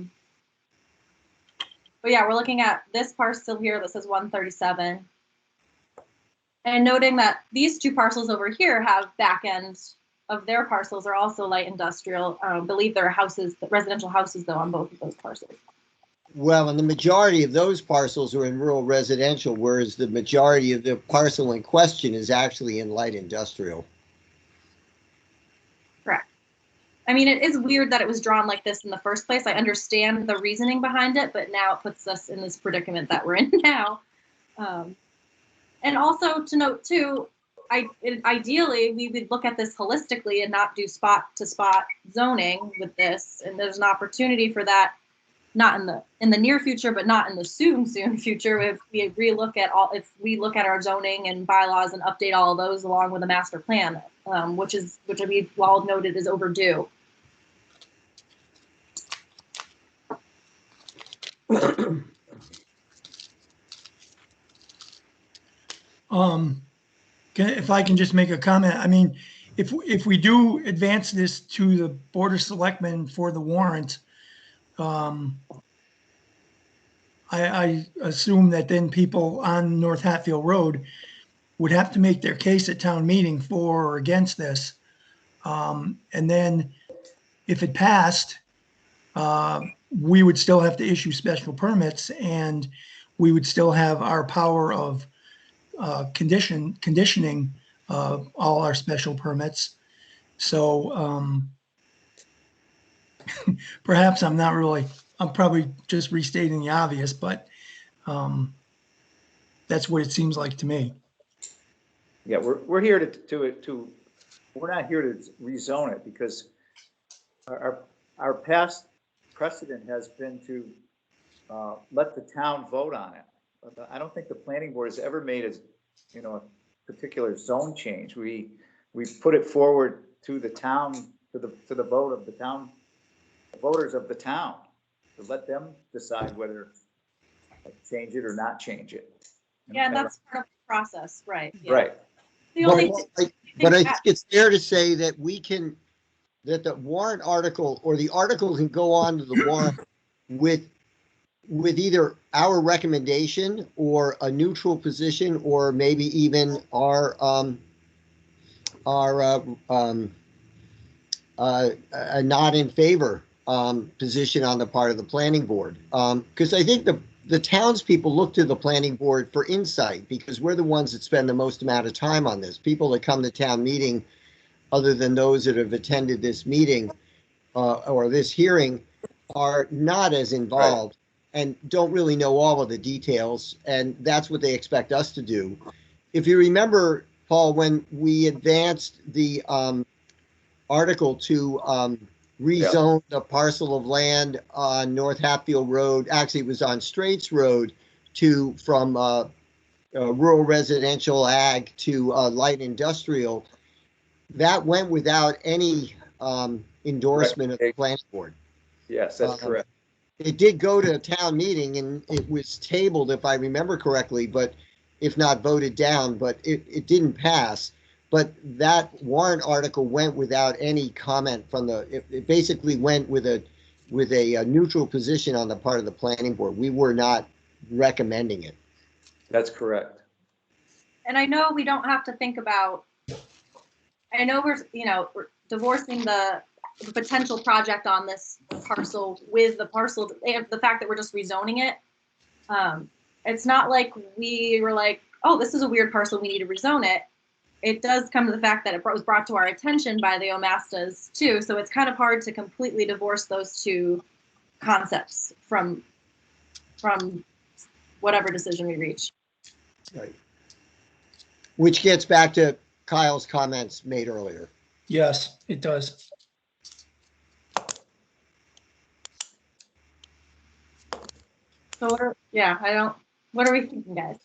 yeah, we're looking at this parcel here that says 137. And noting that these two parcels over here have back ends of their parcels are also light industrial. I believe there are houses, residential houses though, on both of those parcels. Well, and the majority of those parcels are in rural residential, whereas the majority of the parcel in question is actually in light industrial. Correct. I mean, it is weird that it was drawn like this in the first place. I understand the reasoning behind it, but now it puts us in this predicament that we're in now. And also to note too, ideally we would look at this holistically and not do spot to spot zoning with this. And there's an opportunity for that, not in the near future, but not in the soon future. If we look at our zoning and bylaws and update all of those along with a master plan, which we've all noted is overdue. If I can just make a comment, I mean, if we do advance this to the Board of Selectmen for the warrant, I assume that then people on North Hatfield Road would have to make their case at town meeting for or against this. And then if it passed, we would still have to issue special permits and we would still have our power of conditioning all our special permits. So perhaps I'm probably just restating the obvious, but that's what it seems like to me. Yeah, we're here we're not here to rezone it because our past precedent has been to let the town vote on it. I don't think the planning board has ever made a particular zone change. We put it forward to the town, to the vote of the town voters of the town, to let them decide whether to change it or not change it. Yeah, and that's part of the process, right? Yeah. Right. The But only I think it's fair to say that that the warrant article or the article can go on to the warrant with either our recommendation or a neutral position, or maybe even our a not in favor position on the part of the planning board. Because I think the townspeople look to the planning board for insight, because we're the ones that spend the most amount of time on this. People that come to town meeting, other than those that have attended this meeting or this hearing, are not as involved and don't really know all of the details, and that's what they expect us to do. If you remember, Paul, when we advanced the article to rezone the parcel of land on North Hatfield Road, actually it was on Straits Road, from rural residential ag to light industrial, that went without any endorsement of the planning board. Yes, that's correct. It did go to a town meeting and it was tabled, if I remember correctly, but if not voted down, but it didn't pass. But that warrant article went without any comment from it basically went with a neutral position on the part of the planning board. We were not recommending it. That's correct. And I know we don't have to think about, I know we're divorcing the potential project on this parcel with the parcel, the fact that we're just rezoning it. It's not like we were like, oh, this is a weird parcel, we need to rezone it. It does come to the fact that it was brought to our attention by the Omastas too. So it's kind of hard to completely divorce those two concepts from whatever decision we reach. Right. Which gets back to Kyle's comments made earlier. Yes, it does. So what are we thinking, guys?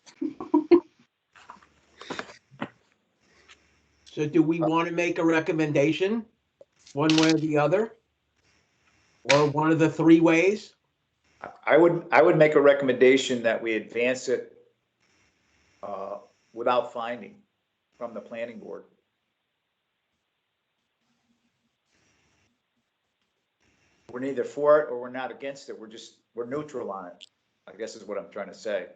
So do we want to make a recommendation one way or the other? Or one of the three ways? I would make a recommendation that we advance it without finding from the planning board. We're neither for it or we're not against it. We're neutral on it, I guess is what I'm trying to say.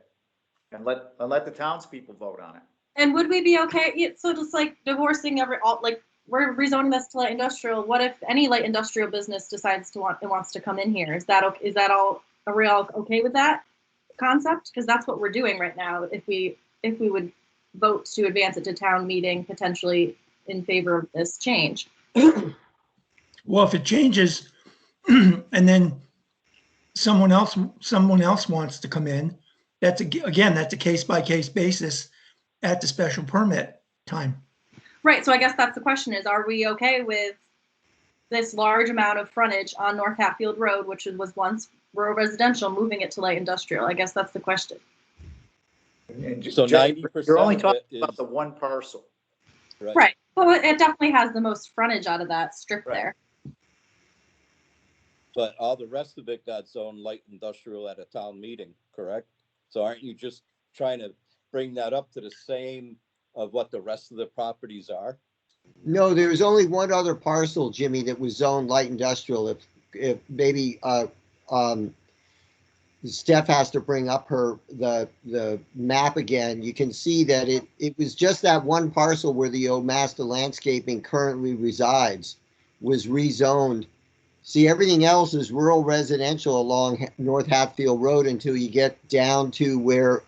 And let the townspeople vote on it. And would we be okay? Yeah, so just like divorcing we're rezoning this to light industrial. What if any light industrial business decides wants to come in here? Is that all? Are we all okay with that concept? Because that's what we're doing right now. If we would vote to advance it to town meeting, potentially in favor of this change. Well, if it changes and then someone else wants to come in, that's a case by case basis at the special permit time. Right. So I guess that's the question: is are we okay with this large amount of frontage on North Hatfield Road, which was once rural residential, moving it to light industrial? I guess that's the question. And So 90%. You're only talking about the one parcel. Right. Well, it definitely has the most frontage out of that strip there. But all the rest of it got zoned light industrial at a town meeting, correct? So aren't you just trying to bring that up to the same of what the rest of the properties are? No, there's only one other parcel, Jimmy, that was zoned light industrial. If maybe Steph has to bring up the map again, you can see that it was just that one parcel where the Omasta Landscaping currently resides was rezoned. See, everything else is rural residential along North Hatfield Road until you get down to where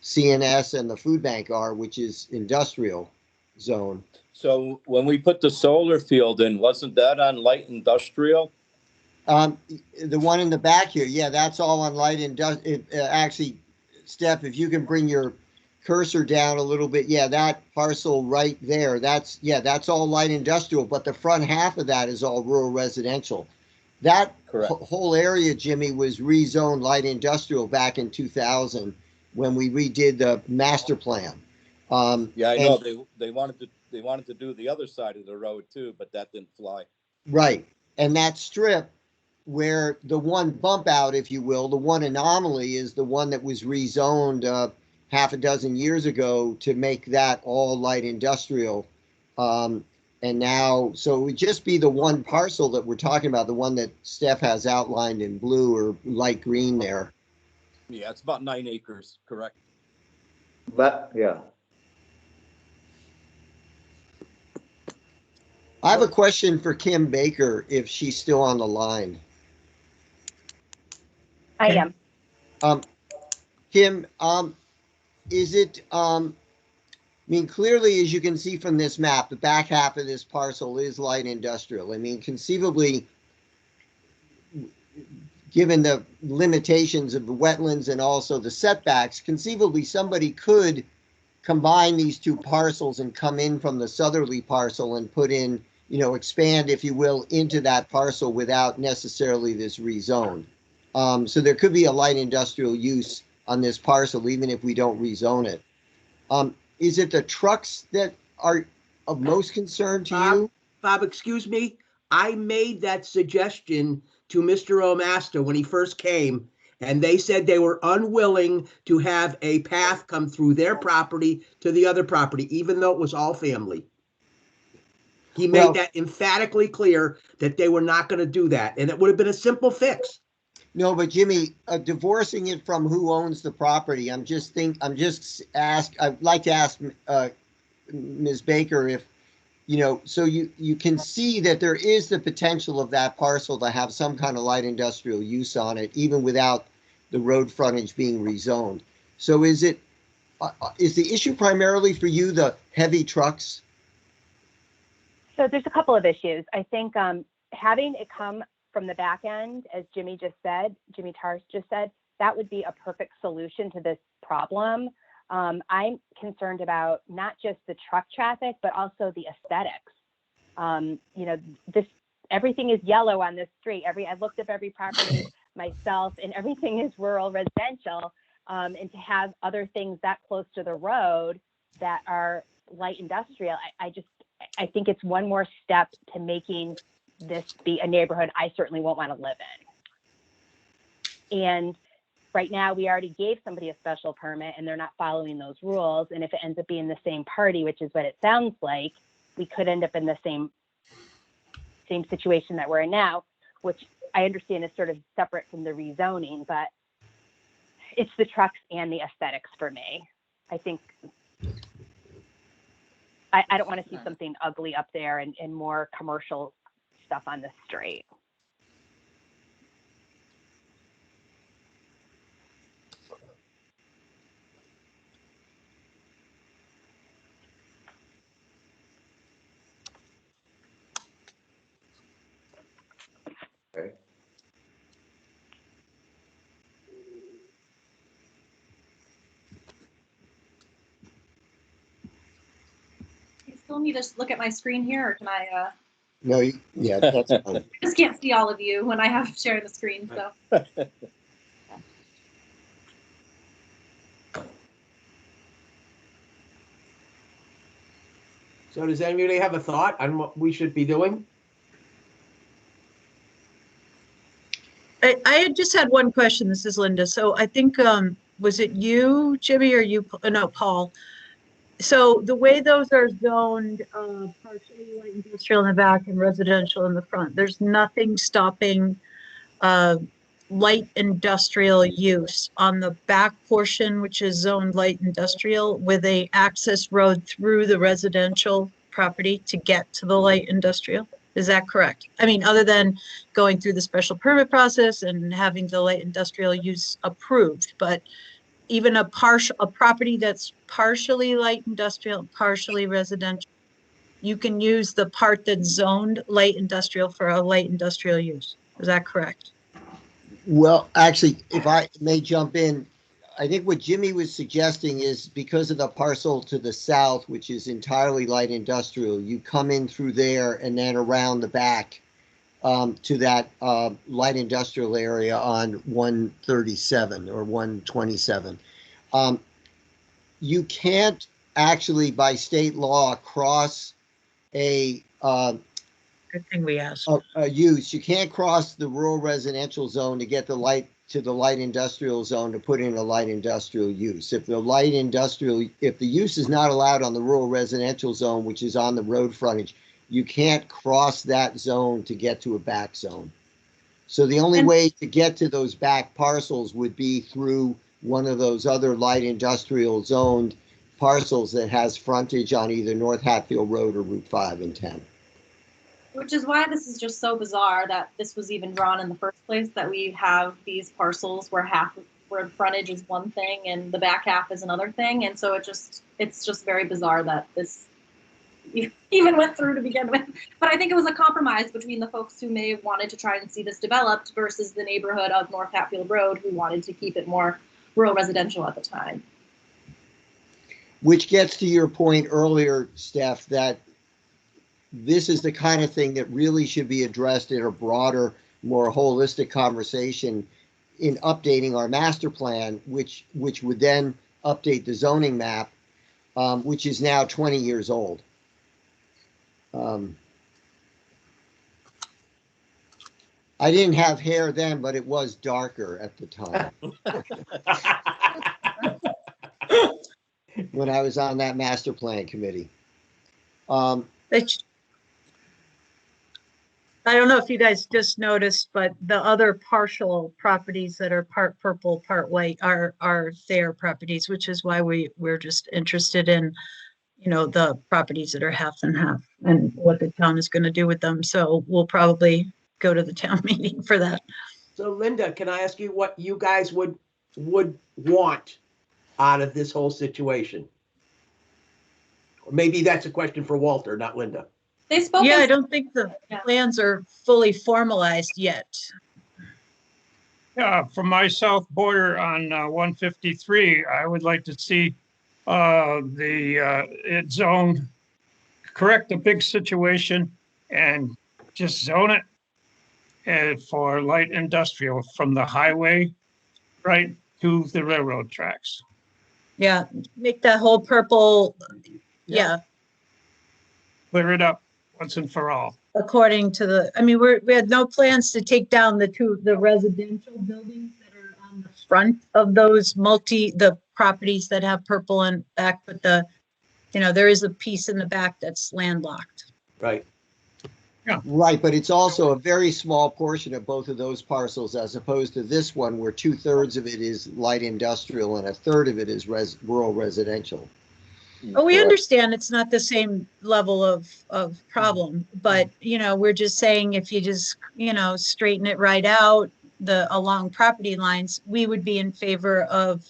CNS and the food bank are, which is industrial zone. So when we put the solar field in, wasn't that on light industrial? The one in the back here, yeah, that's all on light industrial. Actually, Steph, if you can bring your cursor down a little bit, yeah, that parcel right there, that's all light industrial, but the front half of that is all rural residential. That whole area, Jimmy, was rezoned light industrial back in 2000 when we redid the master plan. Yeah, I know they wanted to do the other side of the road too, but that didn't fly. Right, and that strip where the one bump out, if you will, the one anomaly is the one that was rezoned half a dozen years ago to make that all light industrial. And now, so it would just be the one parcel that we're talking about, the one that Steph has outlined in blue or light green there. Yeah, it's about 9 acres, correct? But, yeah. I have a question for Kim Baker, if she's still on the line. I am. Kim, is it, I mean, clearly, as you can see from this map, the back half of this parcel is light industrial. I mean, conceivably, given the limitations of the wetlands and also the setbacks, conceivably somebody could combine these two parcels and come in from the southerly parcel and put in, you know, expand, if you will, into that parcel without necessarily this rezone. So there could be a light industrial use on this parcel, even if we don't rezone it. Is it the trucks that are of most concern to you? Bob, excuse me. I made that suggestion to Mr. Omasta when he first came, and they said they were unwilling to have a path come through their property to the other property, even though it was all family. He made that emphatically clear that they were not going to do that, and it would have been a simple fix. No, but Jimmy, divorcing it from who owns the property, I'd like to ask Ms. Baker if, you know, so you can see that there is the potential of that parcel to have some kind of light industrial use on it, even without the road frontage being rezoned. So is the issue primarily for you the heavy trucks? So there's a couple of issues. I think having it come from the back end, as Jimmy Tarst just said, that would be a perfect solution to this problem. I'm concerned about not just the truck traffic, but also the aesthetics. You know, everything is yellow on this street. I looked up every property myself, and everything is rural residential. And to have other things that close to the road that are light industrial, I think it's one more step to making this be a neighborhood I certainly won't want to live in. And right now, we already gave somebody a special permit and they're not following those rules. And if it ends up being the same party, which is what it sounds like, we could end up in the same situation that we're in now, which I understand is sort of separate from the rezoning, but it's the trucks and the aesthetics for me. I think I don't want to see something ugly up there and more commercial stuff on the street. Okay. You still need to look at my screen here, or can I? No, yeah, that's fine. I just can't see all of you when I have sharing the screen. So. So does anybody have a thought on what we should be doing? I had just had one question. This is Linda. So I think, was it you, Jimmy, or you? No, Paul. So the way those are zoned, partially light industrial in the back and residential in the front, there's nothing stopping light industrial use on the back portion, which is zoned light industrial, with a access road through the residential property to get to the light industrial. Is that correct? I mean, other than going through the special permit process and having the light industrial use approved, but even a property that's partially light industrial, partially residential, you can use the part that's zoned light industrial for a light industrial use. Is that correct? Well, actually, if I may jump in, I think what Jimmy was suggesting is because of the parcel to the south, which is entirely light industrial, you come in through there and then around the back to that light industrial area on 137 or 127. You can't actually, by state law, cross a Good thing we asked. Use. You can't cross the rural residential zone to get the light industrial zone to put in a light industrial use. If the use is not allowed on the rural residential zone, which is on the road frontage, you can't cross that zone to get to a back zone. So the only way to get to those back parcels would be through one of those other light industrial zoned parcels that has frontage on either North Hatfield Road or Route 5 and 10. Which is why this is just so bizarre that this was even drawn in the first place, that we have these parcels where the frontage is one thing and the back half is another thing. And so it's just very bizarre that this even went through to begin with. But I think it was a compromise between the folks who may have wanted to try and see this developed versus the neighborhood of North Hatfield Road who wanted to keep it more rural residential at the time. Which gets to your point earlier, Steph, that this is the kind of thing that really should be addressed in a broader, more holistic conversation in updating our master plan, which would then update the zoning map, which is now 20 years old. I didn't have hair then, but it was darker at the time. When I was on that master plan committee. I don't know if you guys just noticed, but the other partial properties that are part purple, part white are Thayer properties, which is why we're just interested in, the properties that are half and half and what the town is going to do with them. So we'll probably go to the town meeting for that. So Linda, can I ask you what you guys would want out of this whole situation? Or maybe that's a question for Walter, not Linda. They spoke. Yeah, I don't think the plans are fully formalized yet. Yeah, from my south border on 153, I would like to see it zoned, correct the big situation and just zone it for light industrial from the highway right to the railroad tracks. Yeah, make that whole purple, yeah. Clear it up once and for all. According to we had no plans to take down the residential buildings that are on the front of those the properties that have purple and back, but there is a piece in the back that's landlocked. Right. Yeah. Right, but it's also a very small portion of both of those parcels as opposed to this one where 2/3 of it is light industrial and 1/3 of it is rural residential. Oh, we understand it's not the same level of problem, but, we're just saying if you just, straighten it right out along property lines, we would be in favor of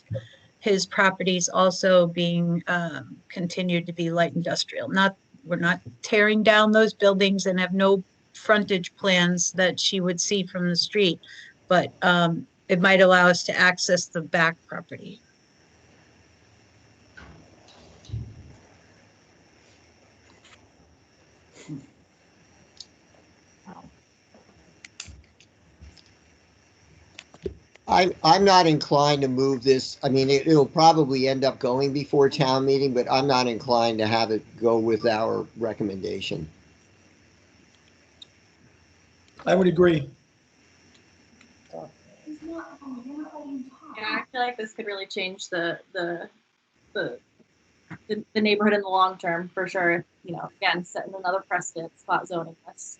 his properties also being continued to be light industrial. We're not tearing down those buildings and have no frontage plans that she would see from the street, but it might allow us to access the back property. I'm not inclined to move this. I mean, it'll probably end up going before town meeting, but I'm not inclined to have it go with our recommendation. I would agree. Yeah, I feel like this could really change the neighborhood in the long term for sure. Again, setting another precedent, spot zoning this.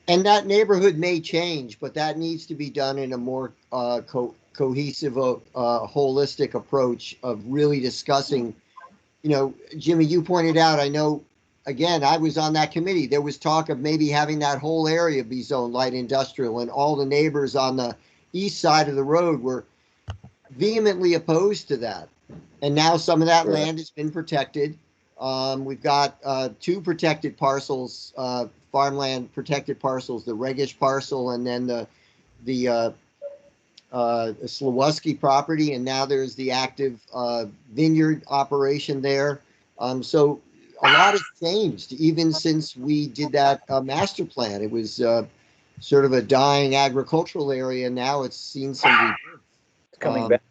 And that neighborhood may change, but that needs to be done in a more cohesive, holistic approach of really discussing, Jimmy, you pointed out, I know, again, I was on that committee. There was talk of maybe having that whole area be zoned light industrial, and all the neighbors on the east side of the road were vehemently opposed to that. And now some of that land has been protected. We've got 2 protected parcels, farmland protected parcels, the Regish parcel and then the Slysz property, and now there's the active vineyard operation there. So a lot has changed even since we did that master plan. It was sort of a dying agricultural area. Now it's seen some rebirth. It's coming back.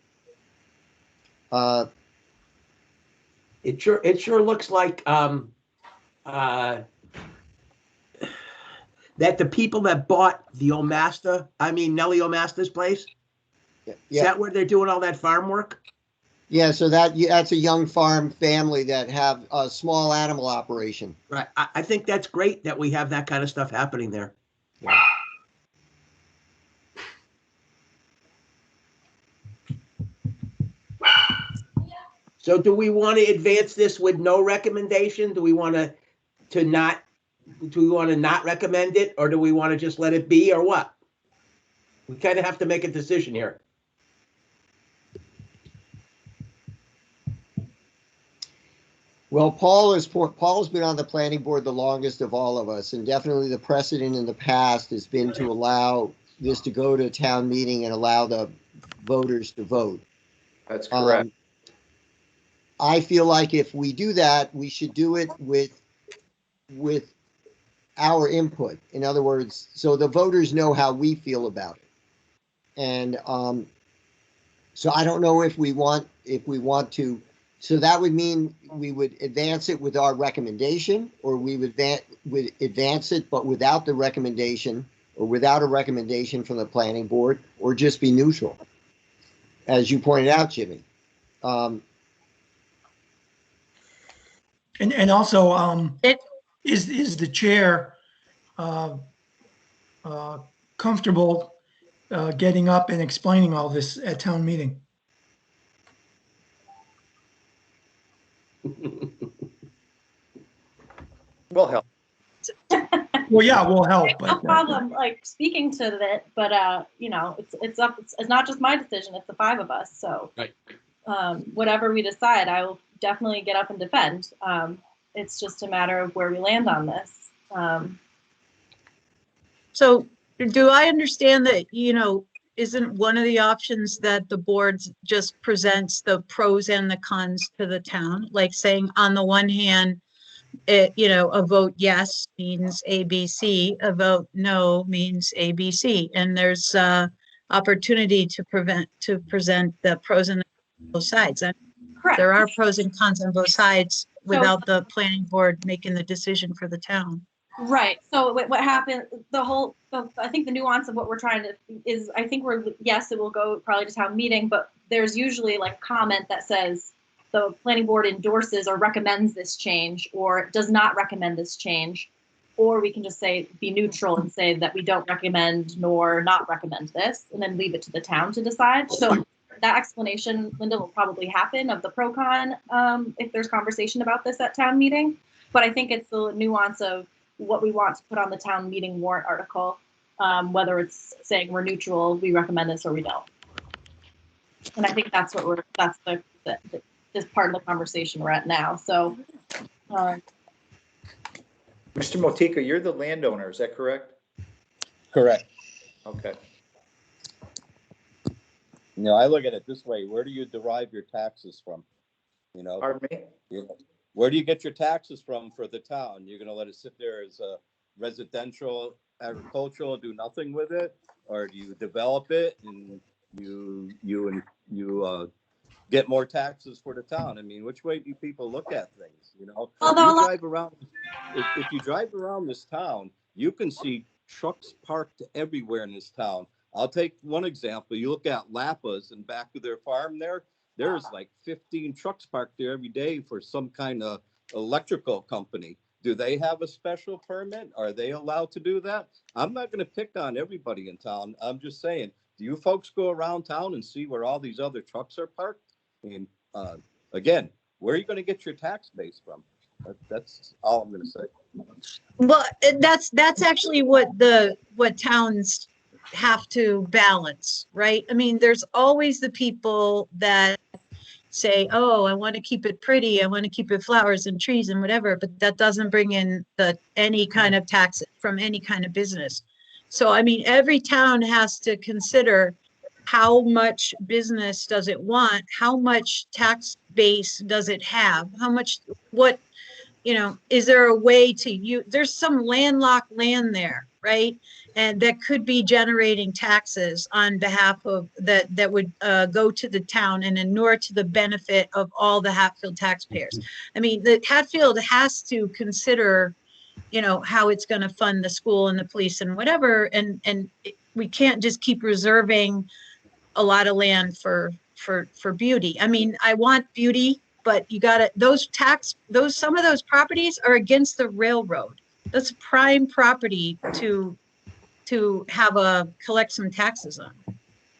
It sure looks like that the people that bought the Nellie Omasta's place, is Yeah, that where they're doing all that farm work? yeah, so that's a young farm family that have a small animal operation. Right. I think that's great that we have that kind of stuff happening there. So do we want to advance this with no recommendation? Do we want to not recommend it, or do we want to just let it be, or what? We kind of have to make a decision here. Well, Paul's been on the planning board the longest of all of us, and definitely the precedent in the past has been to allow this to go to a town meeting and allow the voters to vote. That's correct. I feel like if we do that, we should do it with our input. In other words, so the voters know how we feel about it. And so I don't know if we want to. So that would mean we would advance it with our recommendation, or we would advance it but without the recommendation, or without a recommendation from the planning board, or just be neutral, as you pointed out, Jimmy. And also, is the chair comfortable getting up and explaining all this at town meeting? Will help. Well, yeah, we'll help. No But problem, like speaking to it, but it's not just my decision, it's the five of us, so. Right. Whatever we decide, I will definitely get up and defend. It's just a matter of where we land on this. So do I understand that, isn't one of the options that the board just presents the pros and the cons to the town? Like saying on the one hand, a vote yes means ABC, a vote no means ABC. And there's opportunity to present the pros and both sides. Correct. There are pros and cons on both sides without the planning board making the decision for the town. Right. So what happened, I think the nuance of what we're trying to is, I think yes, it will go probably to town meeting, but there's usually like a comment that says the planning board endorses or recommends this change, or does not recommend this change. Or we can just say, be neutral and say that we don't recommend nor not recommend this, and then leave it to the town to decide. So that explanation, Linda, will probably happen of the pro con if there's conversation about this at town meeting. But I think it's the nuance of what we want to put on the town meeting warrant article, whether it's saying we're neutral, we recommend this, or we don't. And I think that's this part of the conversation we're at now. So, Mr. Motika, you're the landowner, is that correct? Correct. Okay. I look at it this way. Where do you derive your taxes from? Pardon me? Where do you get your taxes from for the town? You're going to let it sit there as a residential, agricultural, do nothing with it? Or do you develop it and you get more taxes for the town? I mean, which way do people look at things? If you drive around this town, you can see trucks parked everywhere in this town. I'll take one example. You look at Lappa's and back of their farm there's like 15 trucks parked there every day for some kind of electrical company. Do they have a special permit? Are they allowed to do that? I'm not going to pick on everybody in town. I'm just saying, do you folks go around town and see where all these other trucks are parked? And again, where are you going to get your tax base from? That's all I'm going to say. Well, that's actually what towns have to balance, right? I mean, there's always the people that say, oh, I want to keep it pretty, I want to keep it flowers and trees and whatever, but that doesn't bring in any kind of tax from any kind of business. So, I mean, every town has to consider how much business does it want, how much tax base does it have, is there a way to use, there's some landlocked land there, right? And that could be generating taxes on behalf of that would go to the town and inure to the benefit of all the Hatfield taxpayers. I mean, the Hatfield has to consider how it's going to fund the school and the police and whatever. And we can't just keep reserving a lot of land for beauty. I mean, I want beauty, but you gotta, some of those properties are against the railroad. That's prime property to collect some taxes on.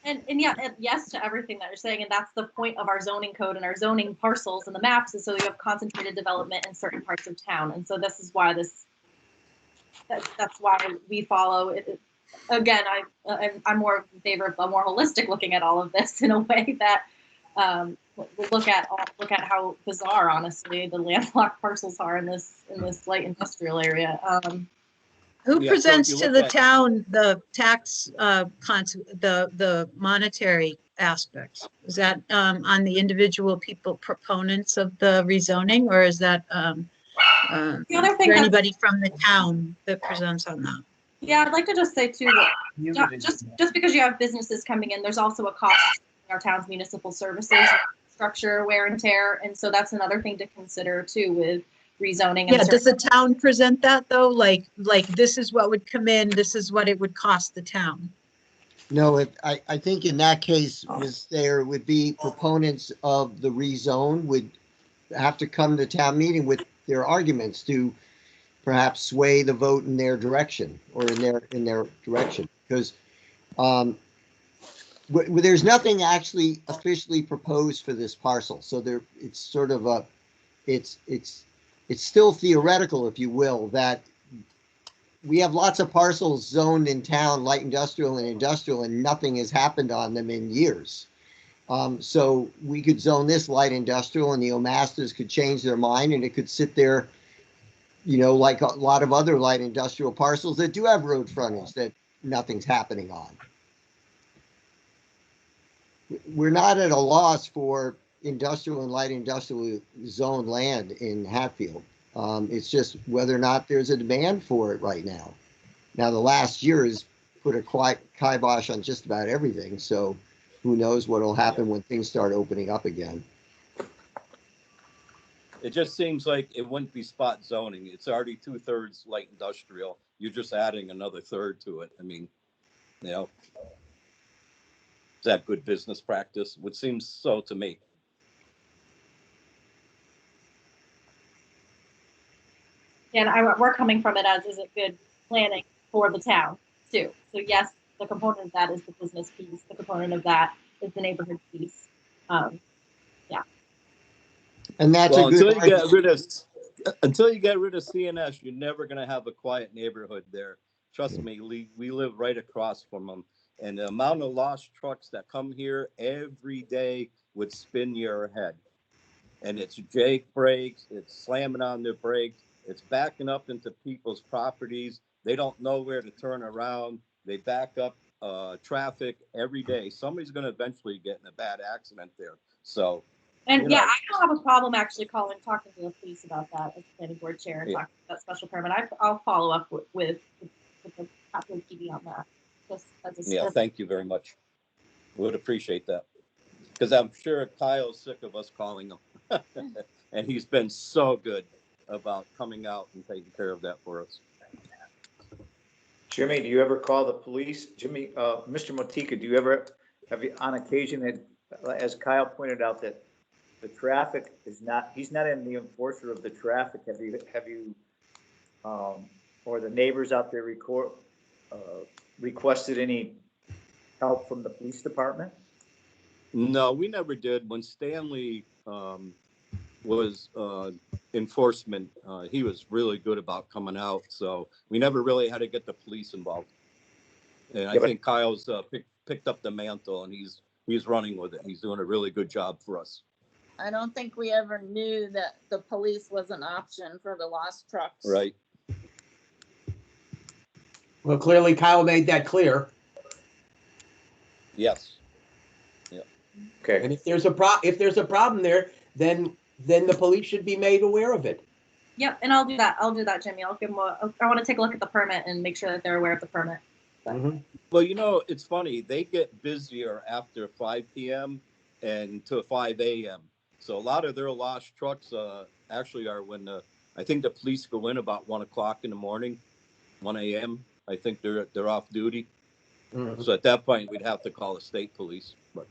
And yeah, and yes to everything that you're saying, and that's the point of our zoning code and our zoning parcels and the maps, is so you have concentrated development in certain parts of town. And so this is why that's why we follow it. Again, I'm more in favor of a more holistic looking at all of this in a way that look at how bizarre, honestly, the landlocked parcels are in this light industrial area. Who Yeah, so if presents you to look the at- town the tax, the monetary aspects? Is that on the individual people proponents of the rezoning, or is that The other thing for that- anybody from the town that presents on that? Yeah, I'd like to just say too that just because you have businesses coming in, there's also a cost in our town's municipal services, structure, wear and tear, and so that's another thing to consider too with rezoning. Yeah, does the town present that though? Like this is what would come in, this is what it would cost the town? No, I think in that case, there would be proponents of the rezone would have to come to town meeting with their arguments to perhaps sway the vote in their direction or in their direction, because there's nothing actually officially proposed for this parcel. So it's sort of it's still theoretical, if you will, that we have lots of parcels zoned in town, light industrial and industrial, and nothing has happened on them in years. So we could zone this light industrial and the O'Masters could change their mind and it could sit there, like a lot of other light industrial parcels that do have road frontage that nothing's happening on. We're not at a loss for industrial and light industrial zoned land in Hatfield. It's just whether or not there's a demand for it right now. Now, the last year has put a quiet kibosh on just about everything. So who knows what will happen when things start opening up again. It just seems like it wouldn't be spot zoning. It's already 2/3 light industrial. You're just adding another third to it. I mean, is that good business practice? Would seem so to me. And we're coming from it as, is it good planning for the town too? So yes, the component of that is the business piece. The component of that is the neighborhood piece. Yeah. And that's until you get rid of CNS, you're never going to have a quiet neighborhood there. Trust me, we live right across from them. And the amount of lost trucks that come here every day would spin your head. And it's Jake brakes, it's slamming on their brakes, it's backing up into people's properties. They don't know where to turn around. They back up traffic every day. Somebody's going to eventually get in a bad accident there. So. And I don't have a problem actually talking to the police about that as planning board chair and talking about that special permit. I'll follow up with the Hatfield PD on that. Just as Thank you very much. Would appreciate that. Because I'm sure Kyle's sick of us calling him. And he's been so good about coming out and taking care of that for us. Jimmy, do you ever call the police? Jimmy, Mr. Motika, do you ever have you on occasion that, as Kyle pointed out, that the traffic is not, he's not in the enforcer of the traffic. Have you, or the neighbors out there requested any help from the police department? No, we never did. When Stanley was enforcement, he was really good about coming out. So we never really had to get the police involved. And I think Kyle's picked up the mantle and he's running with it. He's doing a really good job for us. I don't think we ever knew that the police was an option for the lost trucks. Right. Well, clearly Kyle made that clear. Yes. Yeah. Okay. And if there's a problem there, then the police should be made aware of it. Yep, and I'll do that, Jimmy. I'll give them I want to take a look at the permit and make sure that they're aware of the permit. Mm-hmm. Well, it's funny. They get busier after 5 p.m. and to 5 a.m. So a lot of their lost trucks actually are when I I think the police go in about 1 o'clock in the morning, 1 a.m. I think they're off duty. Mhm. So at that point, we'd have to call the state police. But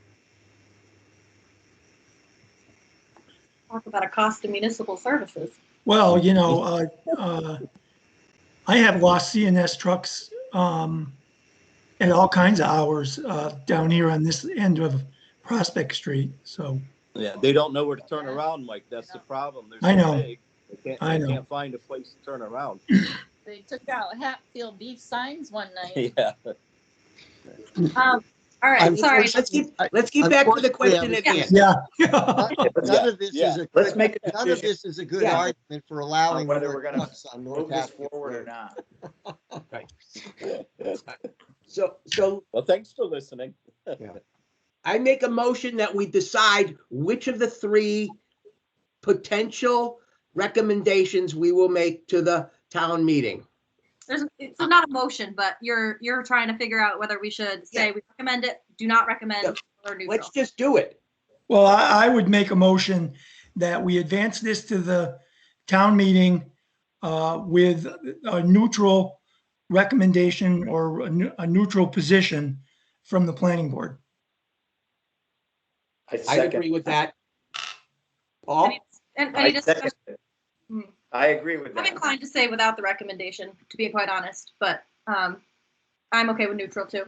Talk about a cost of municipal services. Well, you know, I have lost CNS trucks at all kinds of hours down here on this end of Prospect Street. So yeah, they don't know where to turn around, Mike. That's the problem. They're so I know. big, they I can't know. find a place to turn around. They took out Hatfield beef signs one night. Yeah. All right, sorry. Let's get back to the question at hand. yeah. None of this is a Let's good, make a none of decision this is a good Yeah. argument for allowing whether more we're gonna trucks on North move this Hatfield forward or Road. not. Right. So Well, thanks for listening. I make a motion that we decide which of the three potential recommendations we will make to the town meeting. It's not a motion, but you're trying to figure out whether we should say Yeah. we recommend it, do not recommend, or neutral. Let's just do it. Well, I would make a motion that we advance this to the town meeting with a neutral recommendation or a neutral position from the planning board. I agree with that. Paul? And I any discussion? second it. I agree with I'm that. inclined to say without the recommendation, to be quite honest, but I'm okay with neutral too.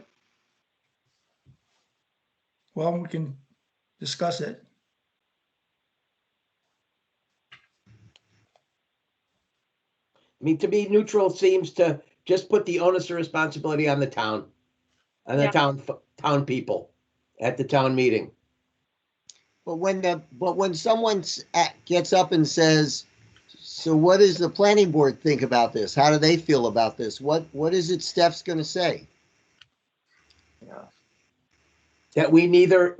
Well, we can discuss it. I mean, to me, neutral seems to just put the onus of responsibility on the town, on the Yeah. town people at the town meeting. But when someone gets up and says, so what does the planning board think about this? How do they feel about this? What is it Steph's going to say? That we neither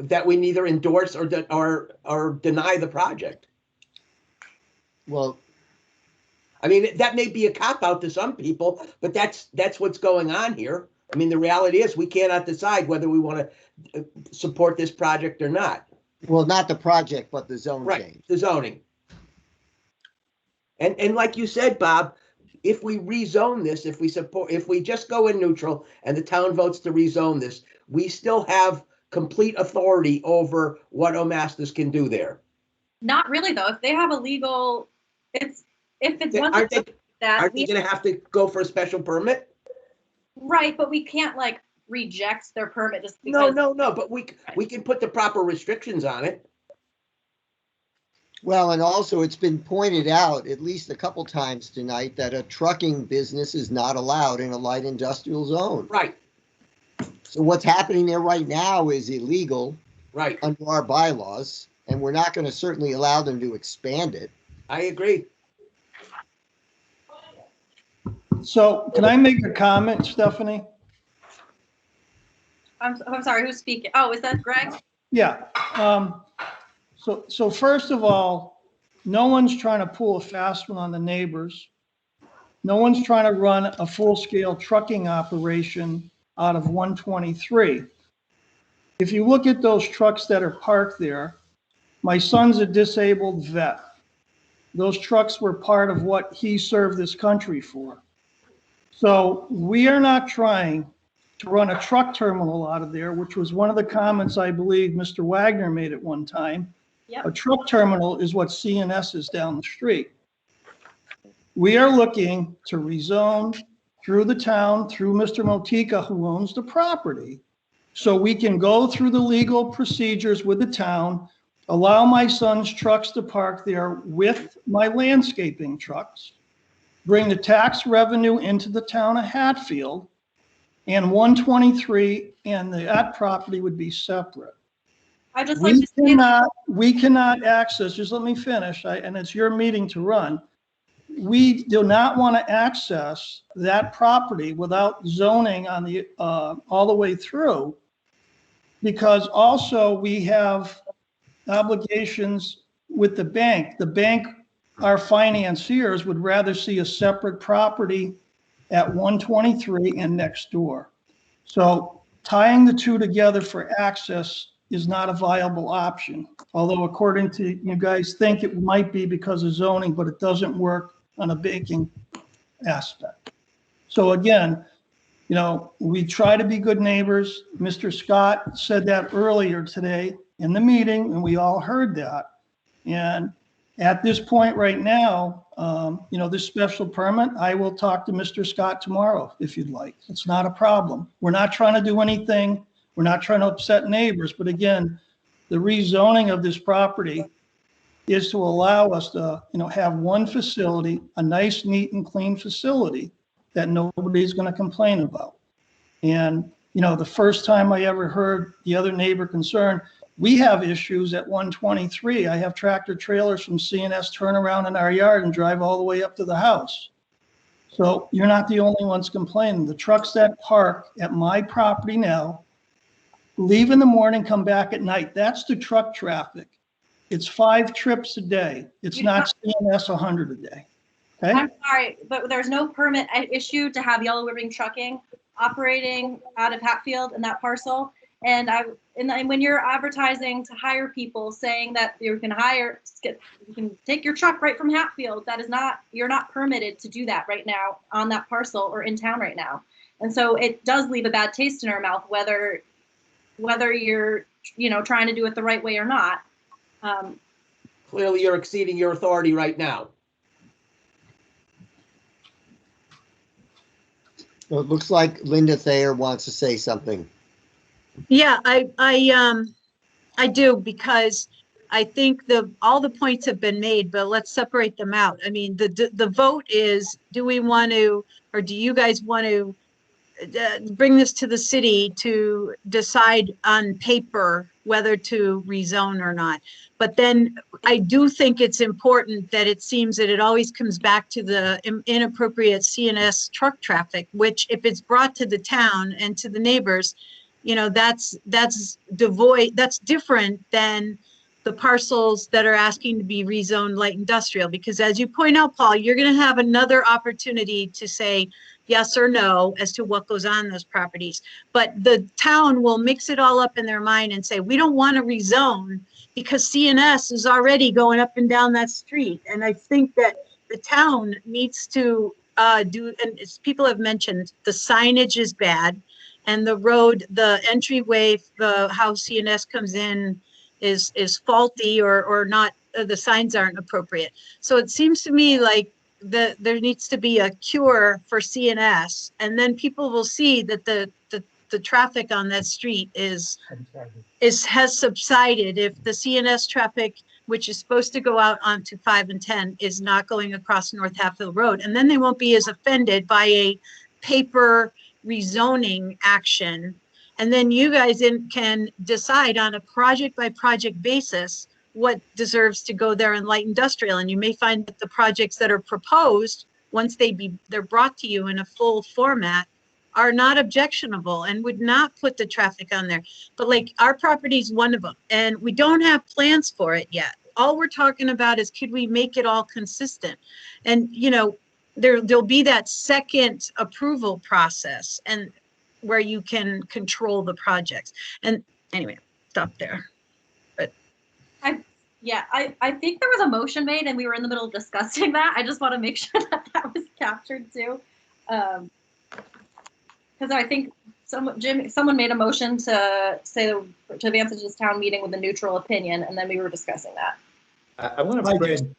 endorse or deny the project. Well, I mean, that may be a cop out to some people, but that's what's going on here. I mean, the reality is we cannot decide whether we want to support this project or not. well, not the project, but the zone Right, change. the zoning. And like you said, Bob, if we rezone this, if we just go in neutral and the town votes to rezone this, we still have complete authority over what Omastas can do there. Not really though. If they have a legal, if it's one Aren't they that going to have to go for a special permit? right, but we can't like reject their permit just because. No, but we can put the proper restrictions on it. Well, and also it's been pointed out at least a couple times tonight that a trucking business is not allowed in a light industrial zone. Right, So what's happening there right now is illegal right. under our bylaws, and we're not going to certainly allow them to expand it. I agree. So can I make a comment, Stephanie? I'm sorry, who's speaking? Oh, is that Greg? Yeah. So first of all, no one's trying to pull a fast one on the neighbors. No one's trying to run a full-scale trucking operation out of 123. If you look at those trucks that are parked there, my son's a disabled vet. Those trucks were part of what he served this country for. So we are not trying to run a truck terminal out of there, which was one of the comments I believe Mr. Wagner made at one time. Yep. A truck terminal is what CNS is down the street. We are looking to rezone through the town, through Mr. Motica, who owns the property, so we can go through the legal procedures with the town, allow my son's trucks to park there with my landscaping trucks, bring the tax revenue into the town of Hatfield, and 123 and that property would be separate. I just like to say We cannot access, just let me finish, and it's your meeting to run. We do not want to access that property without zoning on the, all the way through, because also we have obligations with the bank. The bank, our financiers, would rather see a separate property at 123 and next door. So tying the two together for access is not a viable option. Although according to you guys think it might be because of zoning, but it doesn't work on a baking aspect. So again, you know, we try to be good neighbors. Mr. Scott said that earlier today in the meeting, and we all heard that. And at this point right now, you know, this special permit, I will talk to Mr. Scott tomorrow if you'd like. It's not a problem. We're not trying to do anything. We're not trying to upset neighbors. But again, the rezoning of this property is to allow us to, you know, have one facility, a nice, neat and clean facility that nobody's going to complain about. And, you know, the first time I ever heard the other neighbor concern, we have issues at 123. I have tractor trailers from CNS turn around in our yard and drive all the way up to the house. So you're not the only ones complaining. The trucks that park at my property now, leave in the morning, come back at night. That's the truck traffic. It's 5 trips a day. It's not CNS 100 a day. Okay? I'm sorry, but there's no permit issued to have Yellow Ribbon Trucking operating out of Hatfield in that parcel. And when you're advertising to hire people, saying that you can take your truck right from Hatfield, that is not, you're not permitted to do that right now on that parcel or in town right now. And so it does leave a bad taste in our mouth, whether you're, you know, trying to do it the right way or not. Clearly, you're exceeding your authority right now. Well, it looks like Linda Thayer wants to say something. Yeah, I do, because I think all the points have been made, but let's separate them out. I mean, the vote is, do we want to, or do you guys want to bring this to the city to decide on paper whether to rezone or not? But then I do think it's important that it seems that it always comes back to the inappropriate CNS truck traffic, which if it's brought to the town and to the neighbors, you know, that's different than the parcels that are asking to be rezoned light industrial. Because as you point out, Paul, you're going to have another opportunity to say yes or no as to what goes on those properties. But the town will mix it all up in their mind and say, we don't want to rezone because CNS is already going up and down that street. And I think that the town needs to do, and as people have mentioned, the signage is bad. And the road, the entryway, how CNS comes in is faulty or not, the signs aren't appropriate. So it seems to me like there needs to be a cure for CNS, and then people will see that the traffic on that street has subsided. If the CNS traffic, which is supposed to go out onto 5 and 10, is not going across North Hatfield Road, and then they won't be as offended by a paper rezoning action. And then you guys can decide on a project by project basis what deserves to go there in light industrial. And you may find that the projects that are proposed, once they're brought to you in a full format, are not objectionable and would not put the traffic on there. But like our property is one of them, and we don't have plans for it yet. All we're talking about is, could we make it all consistent? And, you know, there'll be that second approval process, and where you can control the projects. And anyway, stop there. But I think there was a motion made and we were in the middle of discussing that. I just want to make sure that was captured too. Because I think someone made a motion to advance into this town meeting with a neutral opinion, and then we were discussing that. I want to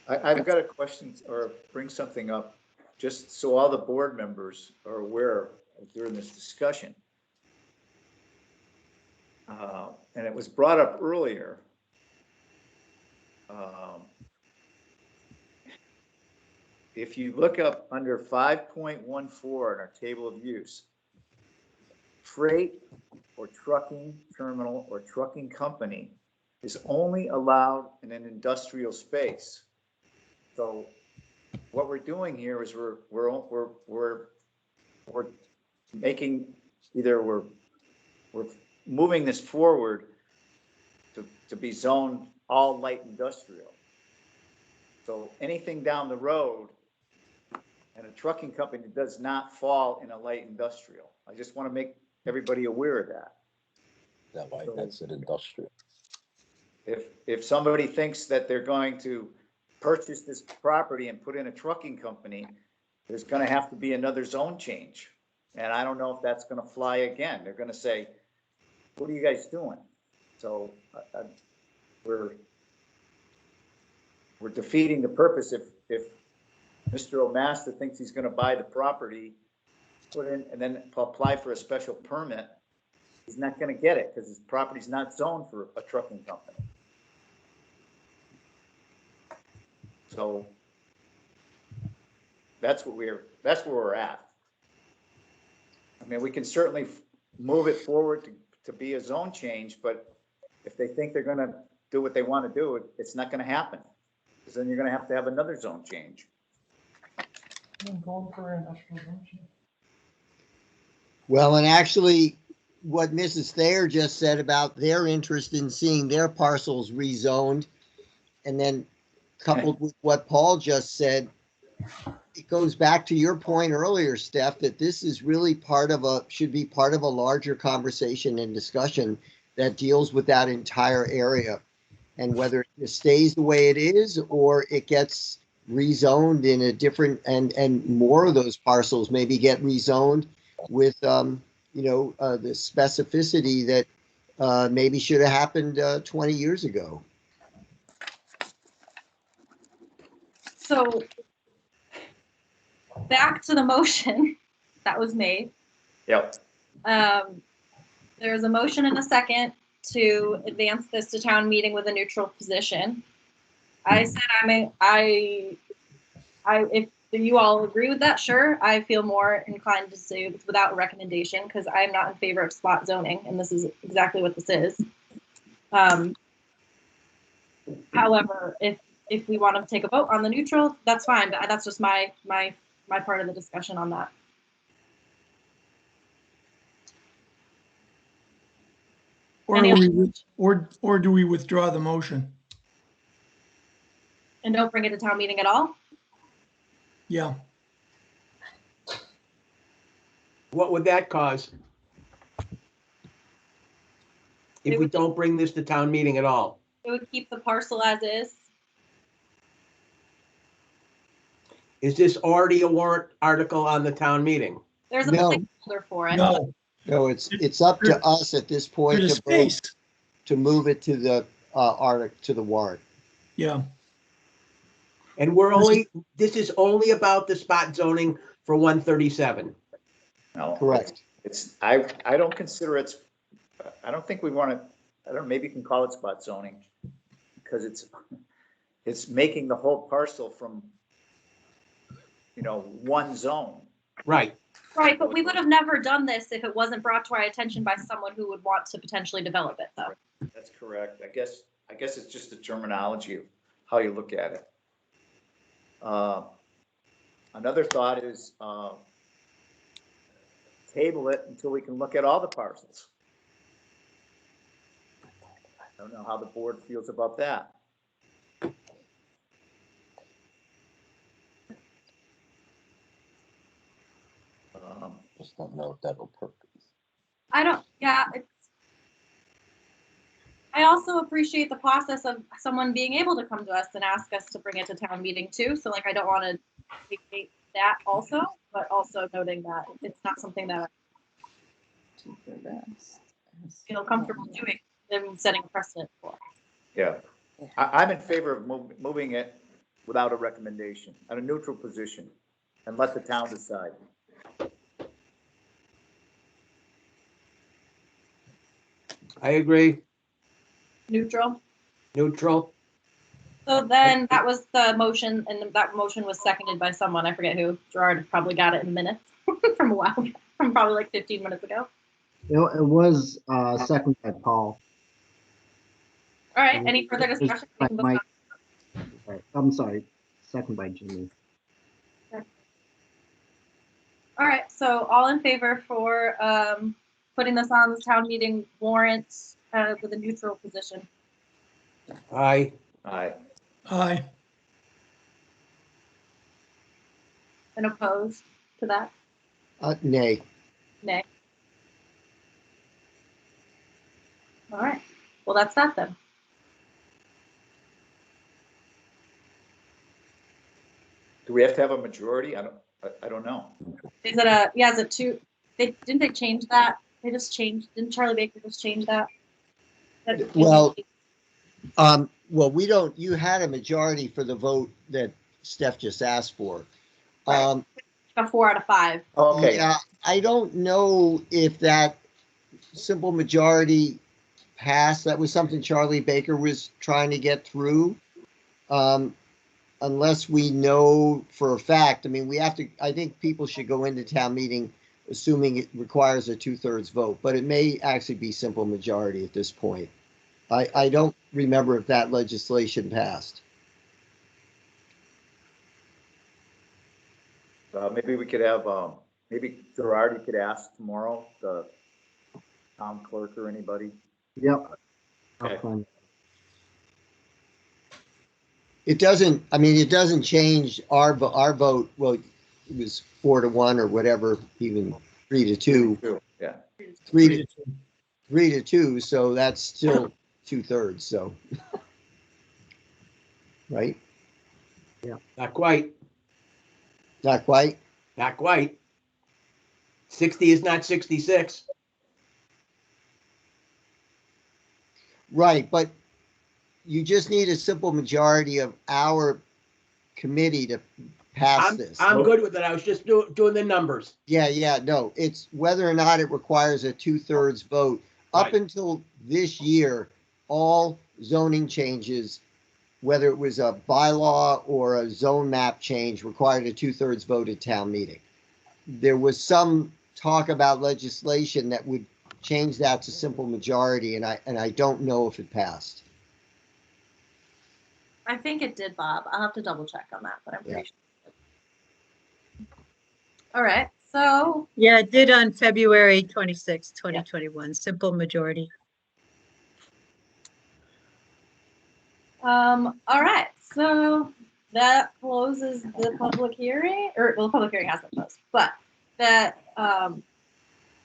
I've got a question or bring something up just so all the board members are aware during this discussion. And it was brought up earlier. If you look up under 5.14 in our table of use, freight or trucking terminal or trucking company is only allowed in an industrial space. So what we're doing here is we're making, either we're moving this forward to be zoned all light industrial. So anything down the road and a trucking company does not fall in a light industrial. I just want to make everybody aware of that. That way, that's an industrial. If somebody thinks that they're going to purchase this property and put in a trucking company, there's gonna have to be another zone change. And I don't know if that's gonna fly again. They're gonna say, what are you guys doing? So we're defeating the purpose if Mr. O'Master thinks he's gonna buy the property, put in, and then apply for a special permit. He's not gonna get it because his property's not zoned for a trucking company. So that's where we're at. I mean, we can certainly move it forward to be a zone change, but if they think they're gonna do what they want to do, it's not gonna happen. Because then you're gonna have to have another zone change. Well, and actually, what Mrs. Thayer just said about their interest in seeing their parcels rezoned, and then coupled with what Paul just said, it goes back to your point earlier, Steph, that this is really should be part of a larger conversation and discussion that deals with that entire area. And whether it stays the way it is or it gets rezoned in a different, and more of those parcels maybe get rezoned with, the specificity that maybe should have happened 20 years ago. So back to the motion that was made. Yep. There's a motion and a second to advance this to town meeting with a neutral position. I said if you all agree with that, sure. I feel more inclined to say it's without a recommendation because I'm not in favor of spot zoning, and this is exactly what this is. However, if we want to take a vote on the neutral, that's fine. But that's just my part of the discussion on that. Or do we withdraw the motion? And don't bring it to town meeting at all? Yeah. What would that cause? If we don't bring this to town meeting at all? It would keep the parcel as is. Is this already a warrant article on the town meeting? There's a No. placeholder for it. No, No, it's up to us at this point there's a to vote space. to move it to the to the warrant. Yeah. And this is only about the spot zoning for 137. No. Correct. I don't consider I don't think we want to, maybe you can call it spot zoning because it's making the whole parcel from, one zone. Right. Right, but we would have never done this if it wasn't brought to our attention by someone who would want to potentially develop it, though. That's correct. I guess it's just the terminology of how you look at it. Another thought is table it until we can look at all the parcels. I don't know how the board feels about that. Just don't know if that'll purpose. I also appreciate the process of someone being able to come to us and ask us to bring it to town meeting too. So I don't want to dictate that also, but also noting that it's not something that I feel comfortable doing and setting a precedent for. Yeah, I'm in favor of moving it without a recommendation, at a neutral position, and let the town decide. I agree. Neutral. Neutral. So then that was the motion, and that motion was seconded by someone. I forget who. Gerard probably got it in minutes from a while, from probably like 15 minutes ago. It was seconded by Paul. All right. Any further discussion? We can vote on- I'm sorry, second by Jimmy. All right. So all in favor for putting this on the town meeting warrant with a neutral position? Aye. Aye. Aye. And opposed to that? Nay. Nay. All right. Well, that's that then. we have to have a majority? I don't know. Is it two? Didn't they change that? They just changed, didn't Charlie Baker just change that? Well, you had a majority for the vote that Steph just asked for. Right. A 4 out of 5. Okay. Yeah, I don't know if that simple majority passed. That was something Charlie Baker was trying to get through. Unless we know for a fact, I mean, I think people should go into town meeting assuming it requires a 2/3 vote, but it may actually be simple majority at this point. I don't remember if that legislation passed. Maybe we could have, maybe Gerard, you could ask tomorrow, the town clerk or anybody. Yep. Okay. It doesn't change our vote. Well, it was 4-1 or whatever, even 3-2. Yeah. 3-2, so that's still 2/3, so. Right? Not quite, Not quite? not quite. 60 is not 66. Right, but you just need a simple majority of our committee to pass this. I'm good with it. I was just doing the numbers. Yeah, no, it's whether or not it requires a 2/3 vote. Up Right. until this year, all zoning changes, whether it was a bylaw or a zone map change, required a 2/3 vote at town meeting. There was some talk about legislation that would change that to simple majority, and I don't know if it passed. I think it did, Bob. I'll have to double check on that, but I'm pretty sure. All right, so Yeah, it did on February 26, 2021, simple majority. all right, so that closes the public hearing, or well, the public hearing hasn't closed, but that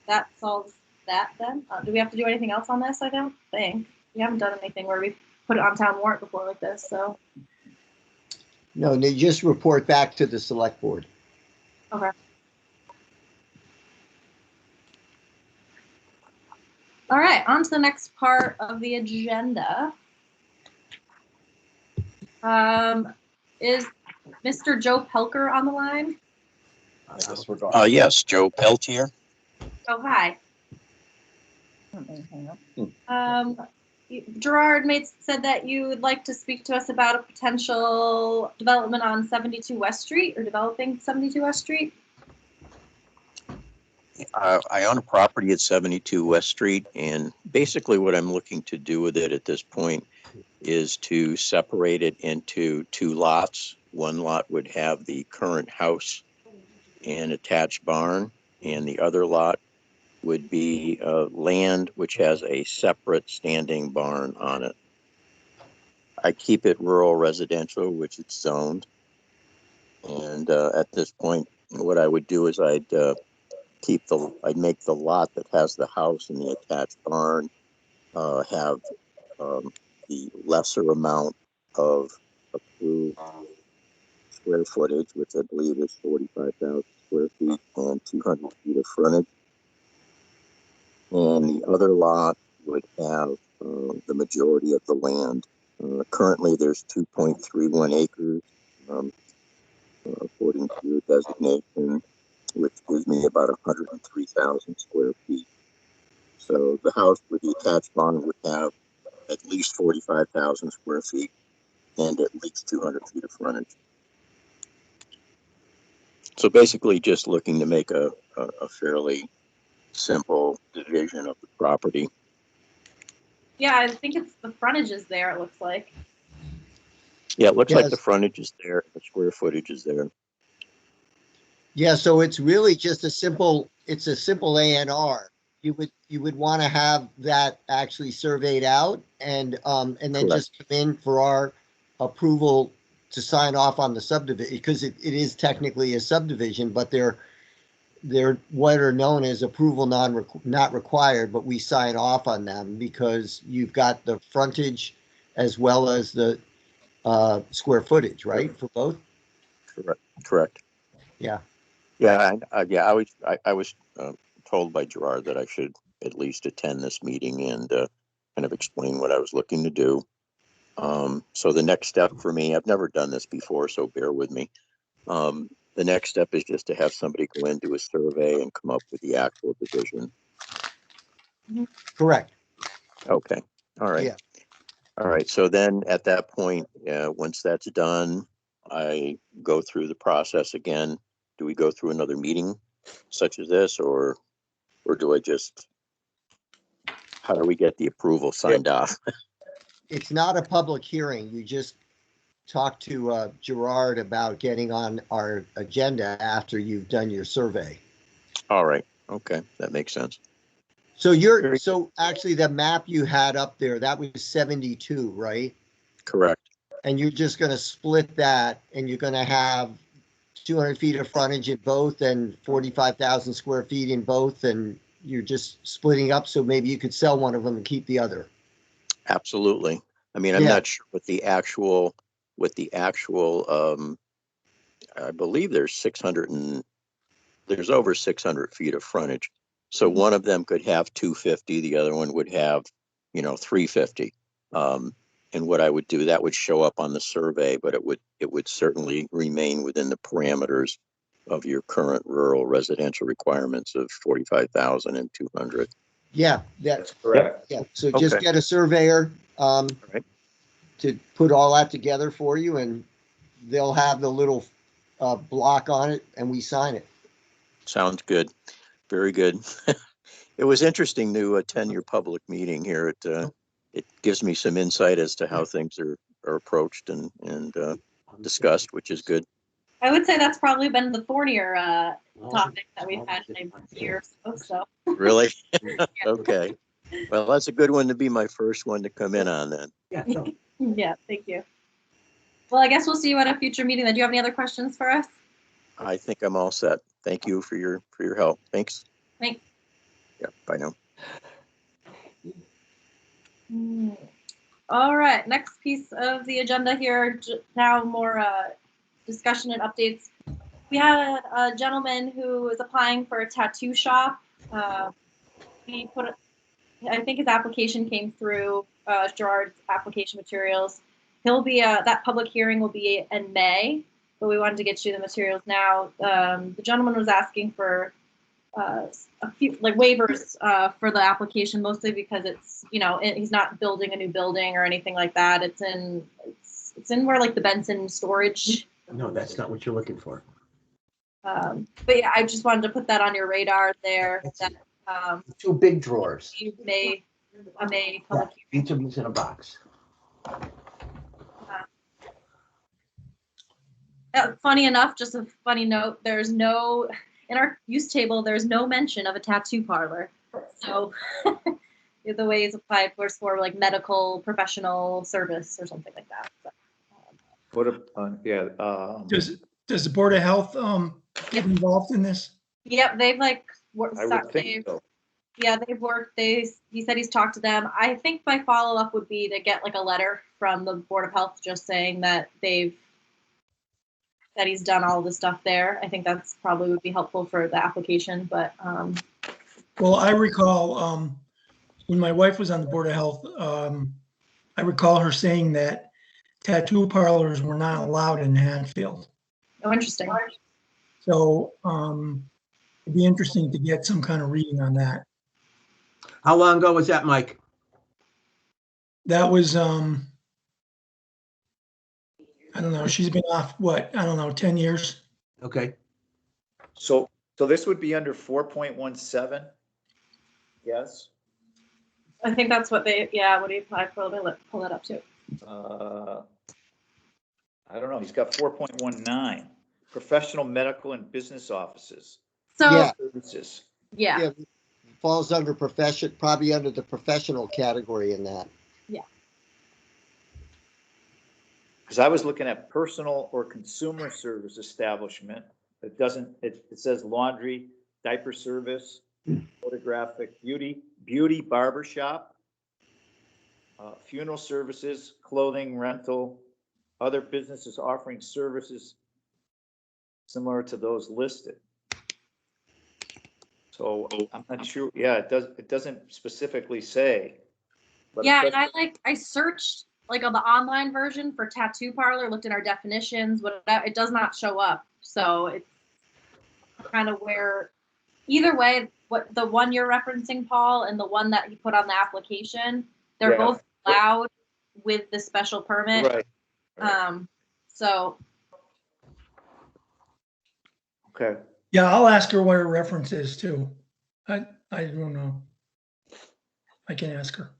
that solves that then. Do we have to do anything else on this? I don't think. We haven't done anything where we put it on town warrant before like this, so. No, they just report back to the select board. Okay. All right, on to the next part of the agenda. Is Mr. Joe Pelker on the line? I guess we're going. Yes, Joe Peltier. Oh, hi. Gerard said that you would like to speak to us about a potential development on 72 West Street, or developing 72 West Street. I own a property at 72 West Street, and basically what I'm looking to do with it at this point is to separate it into 2 lots. One lot would have the current house and attached barn, and the other lot would be land which has a separate standing barn on it. I keep it rural residential, which it's zoned. And at this point, what I would do is I'd make the lot that has the house and the attached barn have the lesser amount of approved square footage, which I believe is 45,000 square feet and 200 feet of frontage. And the other lot would have the majority of the land. Currently, there's 2.31 acres, according to your designation, which gives me about 103,000 square feet. So the house with the attached barn would have at least 45,000 square feet and at least 200 feet of frontage. So basically just looking to make a fairly simple division of the property. Yeah, I think it's the frontage is there, it looks like. Yeah, it looks like Yes. the frontage is there, the square footage is there. Yeah, so it's really just a simple A&R. You would want to have that actually surveyed out and then Correct. just come in for our approval to sign off on the subdivision, because it is technically a subdivision, but they're what are known as approval not required, but we sign off on them because you've got the frontage as well as the square footage, right, for both? Correct. correct? Yeah. Yeah, I was told by Gerard that I should at least attend this meeting and kind of explain what I was looking to do. So the next step for me, I've never done this before, so bear with me. The next step is just to have somebody go in, do a survey and come up with the actual division. Correct. Okay, all right. Yeah. All right, so then at that point, once that's done, I go through the process again. Do we go through another meeting such as this, or do I just, how do we get the approval signed off? It's not a public hearing. You just talk to Gerard about getting on our agenda after you've done your survey. All right, okay, that makes sense. So actually the map you had up there, that was 72, right? Correct. And you're just going to split that and you're going to have 200 feet of frontage in both and 45,000 square feet in both, and you're just splitting up so maybe you could sell one of them and keep the other. Absolutely. I mean, I'm Yeah. not sure what the actual, I believe there's over 600 feet of frontage. So one of them could have 250, the other one would have, 350. And what I would do, that would show up on the survey, but it would certainly remain within the parameters of your current rural residential requirements of 45,000 and 200. Yeah, that's correct. Yeah, so just Okay. get a surveyor Right. to put all that together for you, and they'll have the little block on it, and we sign it. Sounds good. Very good. It was interesting to attend your public meeting here. It gives me some insight as to how things are approached and discussed, which is good. I would say that's probably been the thornier topic that we've had in a year or so. Really? Okay. Well, that's a good one to be my first one to come in on then. Yeah. Yeah, thank you. Well, I guess we'll see you at a future meeting. Then, do you have any other questions for us? I think I'm all set. Thank you for your help. Thanks. Thanks. Yeah, bye now. All right, next piece of the agenda here, now more discussion and updates. We had a gentleman who is applying for a tattoo shop. I think his application came through Gerard's application materials. He'll be, that public hearing will be in May, but we wanted to get you the materials now. The gentleman was asking for a few waivers for the application, mostly because it's, he's not building a new building or anything like that. It's in where the Benson storage. No, that's not what you're looking for. But yeah, I just wanted to put that on your radar there. That, Two big drawers. a May public Each of them's in a box. Funny enough, just a funny note, in our use table, there's no mention of a tattoo parlor. So the way it's applied for is for medical professional service or something like that. So, Does the Board of Health get involved in this? Yep, they've worked. I would think so. Yeah, they've worked. He said he's talked to them. I think my follow-up would be to get a letter from the Board of Health just saying that that he's done all the stuff there. I think that's probably would be helpful for the application, but. Well, I recall when my wife was on the Board of Health, I recall her saying that tattoo parlors were not allowed in Hatfield. Oh, interesting. So it'd be interesting to get some kind of reading on that. How long ago was that, Mike? That was, I don't know, she's been off, 10 years? Okay. So this would be under 4.17? Yes? I think that's what they applied for. Let me pull that up too. I don't know. He's got 4.19. Professional, medical, and business offices. So, Yeah. Services. yeah. Falls under probably under the professional category in that. Yeah. Because I was looking at personal or consumer service establishment. It doesn't, it says laundry, diaper service, photographic, beauty barber shop, funeral services, clothing rental, other businesses offering services similar to those listed. So I'm not sure, yeah, it doesn't specifically say. but Yeah, and especially- I searched like on the online version for tattoo parlor, looked at our definitions, it does not show up. So it's kind of where, either way, what the one you're referencing, Paul, and the one that you put on the application, they're Yeah. both allowed with the special permit. Right, So okay. Yeah, I'll ask her what her reference is too. I don't know. I can ask her.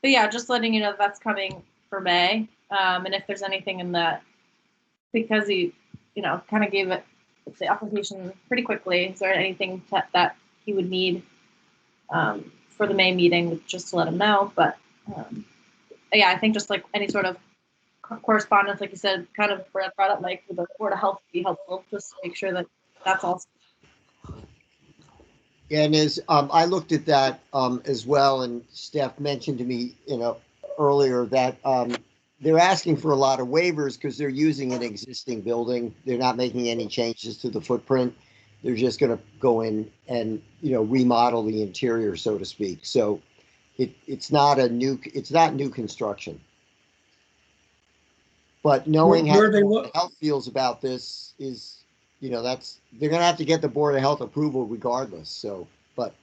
but yeah, just letting you know that's coming for May. And if there's anything in that, because he, kind of gave it the application pretty quickly. Is there anything that he would need for the May meeting, just to let him know? But yeah, I think just like any sort of correspondence, like you said, kind of brought up, Mike, with the Board of Health would be helpful, just to make sure that that's all. Yeah, and as I looked at that as well, and Steph mentioned to me, earlier that they're asking for a lot of waivers because they're using an existing building. They're not making any changes to the footprint. They're just going to go in and remodel the interior, so to speak. So it's not new construction. But knowing how the Board of Health feels about this is, they're going to have to get the Board of Health approval regardless. So, but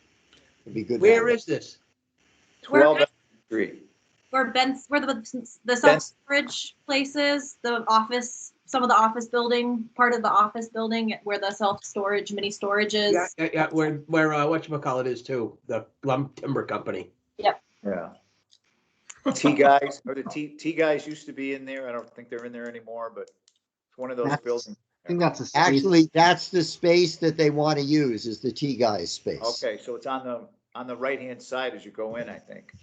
it'd be good. Where is this? 12 Street. Where the self-storage places, the office, some of the office building, part of the office building where the self-storage, mini storage is. Yeah, where whatchamacallit is too, the Lump Timber Company. Yep. Yeah. T guys, or the T guys used to be in there. I don't think they're in there anymore, but it's one of those buildings. I think that's a space. Actually, that's the space that they want to use, is the T guys space. Okay, so it's on the right-hand side as you go in, I think.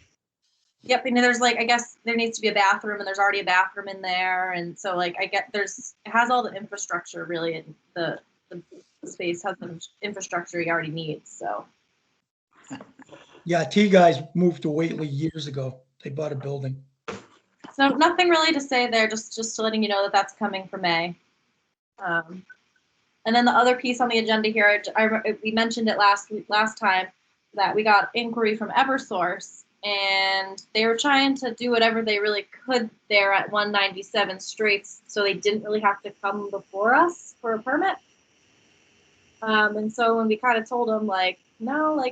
Yep, and there's I guess there needs to be a bathroom, and there's already a bathroom in there, and so I get it has all the infrastructure really, and the space has the infrastructure you already need. So. Yeah, T guys moved to Whately years ago. They bought a building. So nothing really to say there, just letting you know that that's coming for May. And then the other piece on the agenda here, we mentioned it last time, that we got inquiry from Eversource, and they were trying to do whatever they really could there at 197 Straits, so they didn't really have to come before us for a permit. And so when we kind of told them, no,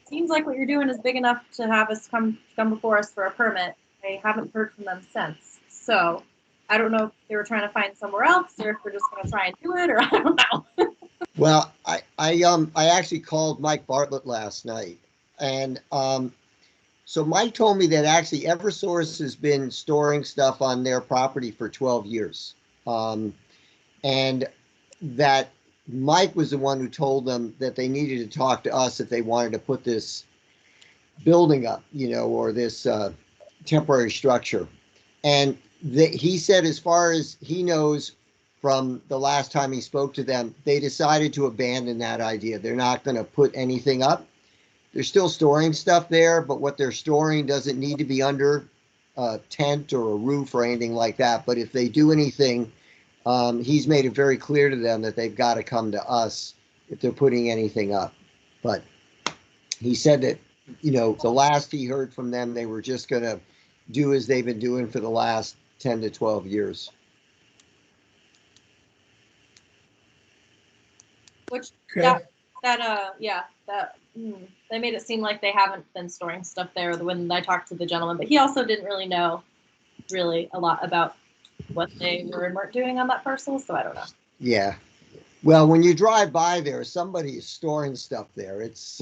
seems like what you're doing is big enough to have us come before us for a permit. I haven't heard from them since. So I don't know if they were trying to find somewhere else, or if they're just going to try and do it, or I don't know. Well, I actually called Mike Bartlett last night, and so Mike told me that actually Eversource has been storing stuff on their property for 12 years, and that Mike was the one who told them that they needed to talk to us if they wanted to put this building up, or this temporary structure. And he said, as far as he knows from the last time he spoke to them, they decided to abandon that idea. They're not going to put anything up. They're still storing stuff there, but what they're storing doesn't need to be under a tent or a roof or anything like that. But if they do anything, he's made it very clear to them that they've got to come to us if they're putting anything up. But he said that, the last he heard from them, they were just going to do as they've been doing for the last 10 to 12 years. Which, Okay. they made it seem like they haven't been storing stuff there when I talked to the gentleman, but he also didn't really know a lot about what they were and weren't doing on that parcel, so I don't know. Yeah. Well, when you drive by there, somebody is storing stuff there. It's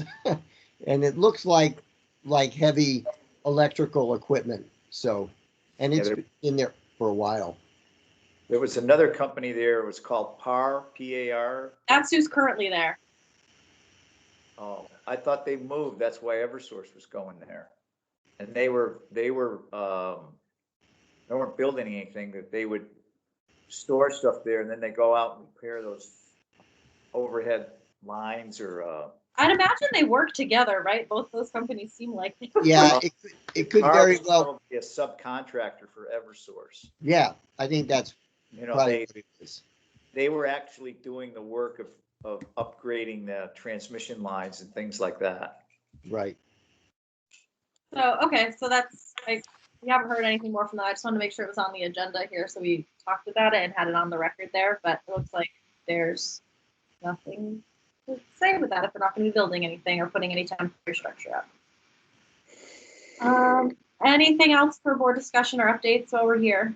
and it looks like heavy electrical equipment. So, and it's been in there for a while. There was another company there. It was called PAR, P-A-R. That's who's currently there. Oh, I thought they moved. That's why Eversource was going there. And they weren't building anything, that they would store stuff there, and then they go out and repair those overhead lines or I'd imagine they work together, right? Both those companies seem like they Yeah, it could very well be a subcontractor for Eversource. Yeah, I think that's probably what it is. they were actually doing the work of upgrading the transmission lines and things like that. Right. So, okay, so we haven't heard anything more from that. I just wanted to make sure it was on the agenda here, so we talked about it and had it on the record there, but it looks like there's nothing to say with that if we're not gonna be building anything or putting any temporary structure up. Anything else for board discussion or updates while we're here?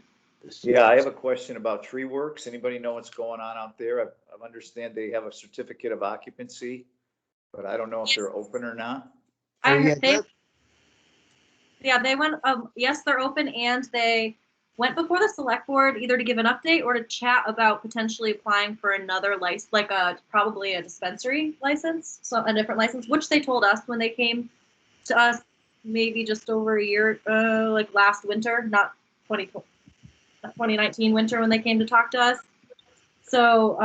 Yeah, I have a question about tree works. Anybody know what's going on out there? I understand they have a certificate of occupancy, but I don't know if they're open or not. I Oh, heard yeah, they went, yes, they're open, and they went before the select board either to give an update or to chat about potentially applying for another license, like probably a dispensary license, so a different license, which they told us when they came to us maybe just over a year, like last winter, not 2019 winter when they came to talk to us. So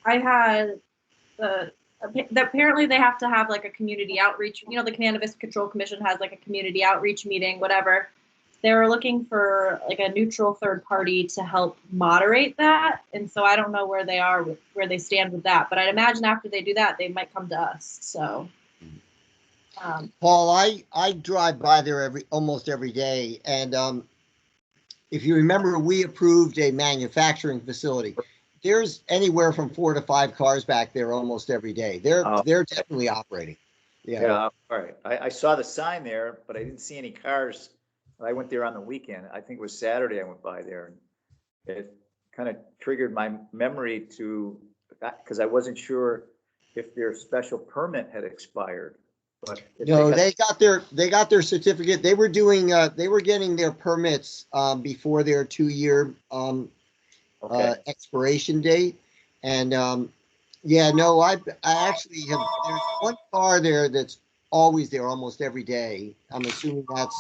I had apparently they have to have like a community outreach. You know, the Cannabis Control Commission has like a community outreach meeting, whatever. They were looking for like a neutral third party to help moderate that. And so I don't know where they are with where they stand with that, but I'd imagine after they do that, they might come to us. So. Paul, I drive by there almost every day, and if you remember, we approved a manufacturing facility. There's anywhere from 4 to 5 cars back there almost every day. They're definitely operating. Yeah, all right. I saw the sign there, but I didn't see any cars. I went there on the weekend. I think it was Saturday I went by there, and it kind of triggered my memory because I wasn't sure if their special permit had expired. But no, they got their certificate. They were doing they were getting their permits before their 2-year expiration date. And yeah, no, I actually have, there's one car there that's always there almost every day. I'm assuming that's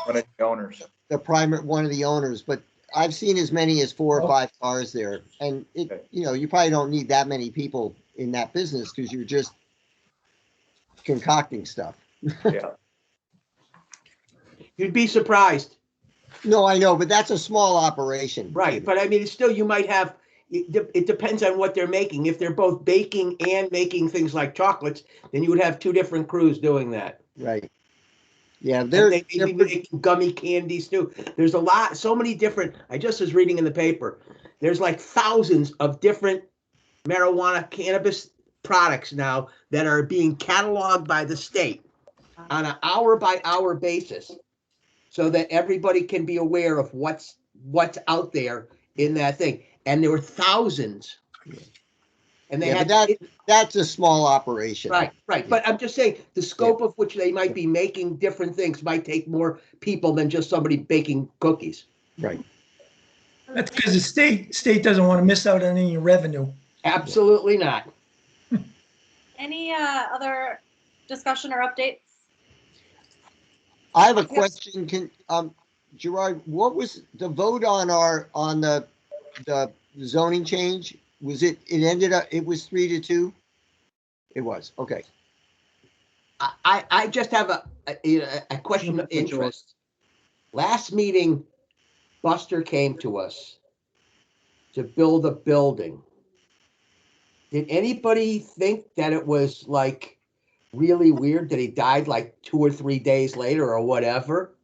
one of the owners. One of the owners, but I've seen as many as 4 or 5 cars there. And you probably don't need that many people in that business because you're just concocting stuff. Yeah. You'd be surprised. No, I know, but that's a small operation. Right, but I mean, still, you might have, it depends on what they're making. If they're both baking and making things like chocolates, then you would have 2 different crews doing that. Right. Yeah, they're making gummy candies too. There's so many different, I just was reading in the paper, there's like thousands of different marijuana cannabis products now that are being cataloged by the state on an hour-by-hour basis so that everybody can be aware of what's out there in that thing. And there were thousands. And that's a small operation. Right. But I'm just saying the scope of which they might be making different things might take more people than just somebody baking cookies. Right. That's because the state doesn't want to miss out on any revenue. Absolutely not. Any other discussion or updates? I have a question. Gerard, what was the vote on the zoning change? Was it ended up, it was 3-2? It was, okay. I just have a question of interest. Last meeting, Buster came to us to build a building. Did anybody think that it was like really weird that he died like 2 or 3 days later or whatever?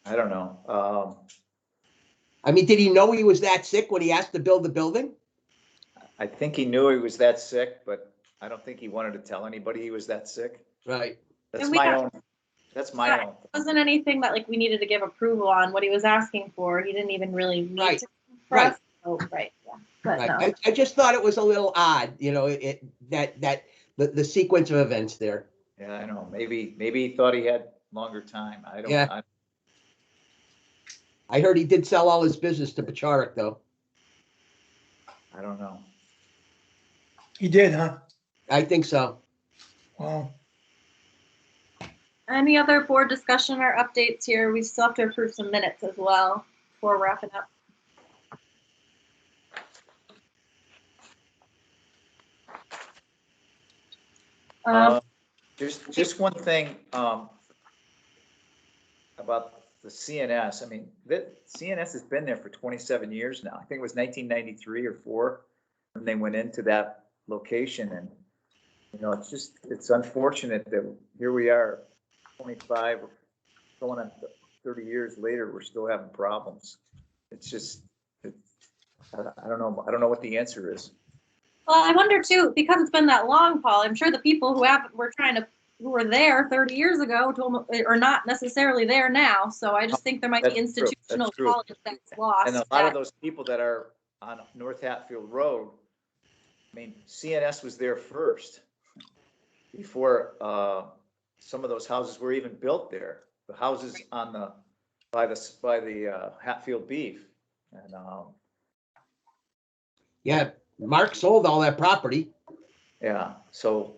I don't know. I mean, did he know he was that sick when he asked to build the building? I think he knew he was that sick, but I don't think he wanted to tell anybody he was that sick. Right. That's my own. It wasn't anything that like we needed to give approval on. What he was asking for, he didn't even really need to. Right. Oh, right. Yeah. But Right. no. I just thought it was a little odd, the sequence of events there. Yeah, I know. Maybe he thought he had longer time. I don't. Yeah. I heard he did sell all his business to Pacharek, though. I don't know. He did, huh? I think so. Wow. Any other board discussion or updates here? We still have to approve some minutes as well before wrapping up. Just one thing. about the CNS. I mean, CNS has been there for 27 years now. I think it was 1993 or 4 when they went into that location. And, you know, it's unfortunate that here we are 25 going on 30 years later, we're still having problems. It's just, I don't know. I don't know what the answer is. Well, I wonder too, because it's been that long, Paul, I'm sure the people who were there 30 years ago are not necessarily there now. So I just think there might be institutional knowledge that's lost. And a lot of those people that are on North Hatfield Road, I mean, CNS was there first before some of those houses were even built there. The houses on by the Hatfield Beef, and Yeah, Mark sold all that property. yeah. So,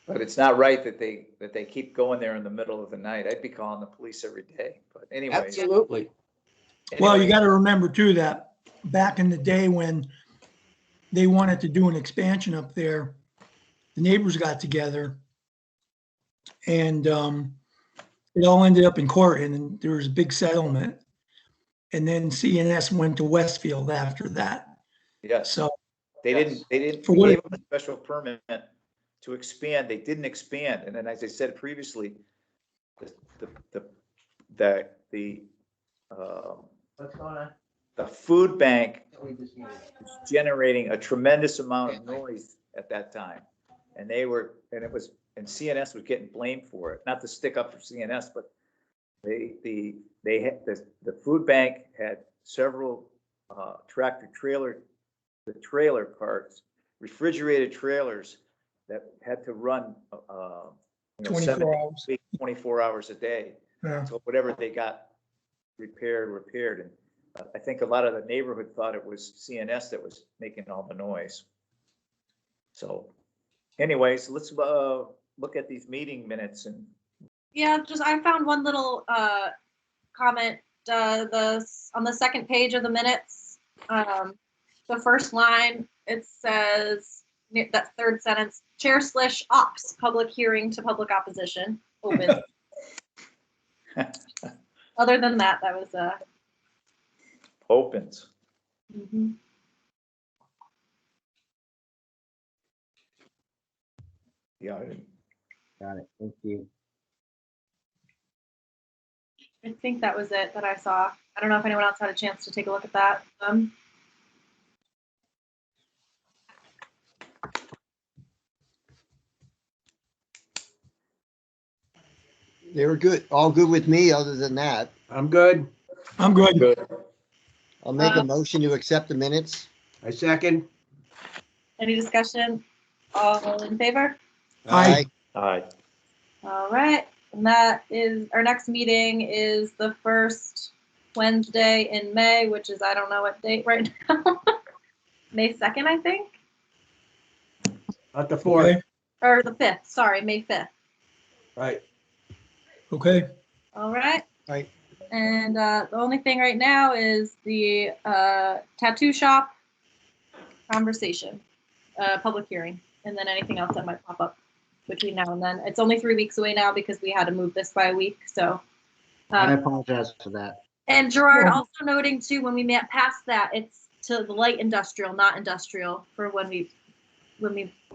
but it's not right that they keep going there in the middle of the night. I'd be calling the police every day. But anyway, Absolutely. Well, you got to remember too that back in the day when they wanted to do an expansion up there, the neighbors got together and it all ended up in court, and there was a big settlement. And then CNS went to Westfield after that. yes. So They didn't For what give it- them a special permit to expand. They didn't expand. And then, as I said previously, What's going on? the food bank was generating a tremendous amount of noise at that time. And CNS was getting blamed for it. Not to stick up for CNS, but the food bank had several trailer parks, refrigerated trailers that had to run 24 hours. 24 hours a day. Yeah. So whatever they got repaired. And I think a lot of the neighborhood thought it was CNS that was making all the noise. So anyways, let's look at these meeting minutes. And Yeah, I found one little comment on the second page of the minutes. The first line, it says, that third sentence, Chair Slysz opts public hearing to public opposition open. Other than that, that was opens. mhm. Yeah. Got it. Thank you. I think that was it that I saw. I don't know if anyone else had a chance to take a look at that. They were good, all good with me, other than that. I'm good. I'm good. Good. I'll make a motion to accept the minutes. I second. Any discussion? All in favor? Aye. All right. All right. And that is, our next meeting is the first Wednesday in May, which is, I don't know what date right now. May 2nd, I think, Not the fourth. Okay. or the 5th, sorry, May 5th. Right. Okay. All right. Right. And the only thing right now is the tattoo shop conversation, public hearing, and then anything else that might pop up between now and then. It's only 3 weeks away now because we had to move this by a week. So, I apologize for that. and Gerard also noting too, when we met past that, it's to the light industrial, not industrial, for when we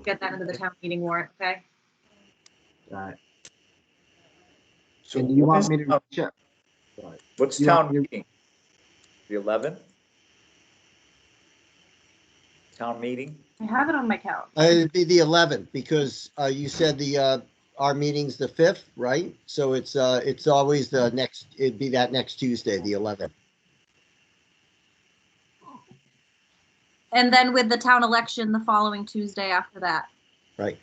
get that into the town meeting warrant. Okay. Got it. So And do you what want is- me to check? what's you town want me to- meeting? The 11th? Town meeting? I have it on my calendar. It'd be the 11th, because you said our meeting's the 5th, right? So it's always it'd be that next Tuesday, the 11th. And then with the town election the following Tuesday after that. Right.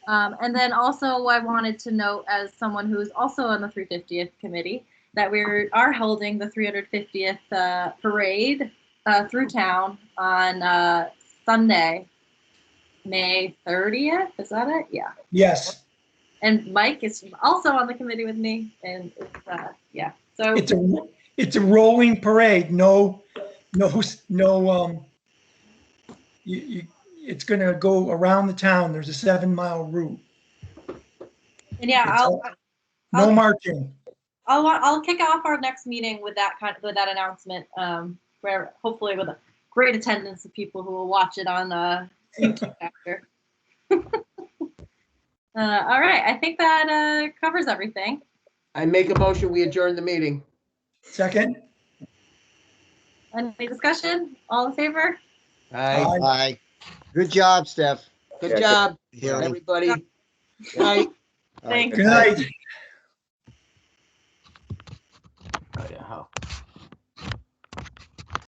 And then also I wanted to note, as someone who is also on the 350th committee, that we are holding the 350th parade through town on Sunday, May 30th. Is that it? Yeah. Yes. And Mike is also on the committee with me, and yeah. So It's a rolling parade. No. It's going to go around the town. There's a 7-mile route. and yeah, No marching. I'll kick off our next meeting with that announcement, where hopefully with a great attendance of people who will watch it on YouTube after. All right, I think that covers everything. I make a motion, we adjourn the meeting. Second? Any discussion? All in favor? Aye. Aye. Good job, Steph. Good job, Hearing. everybody. Night. Thanks. Good night. Oh, yeah, how?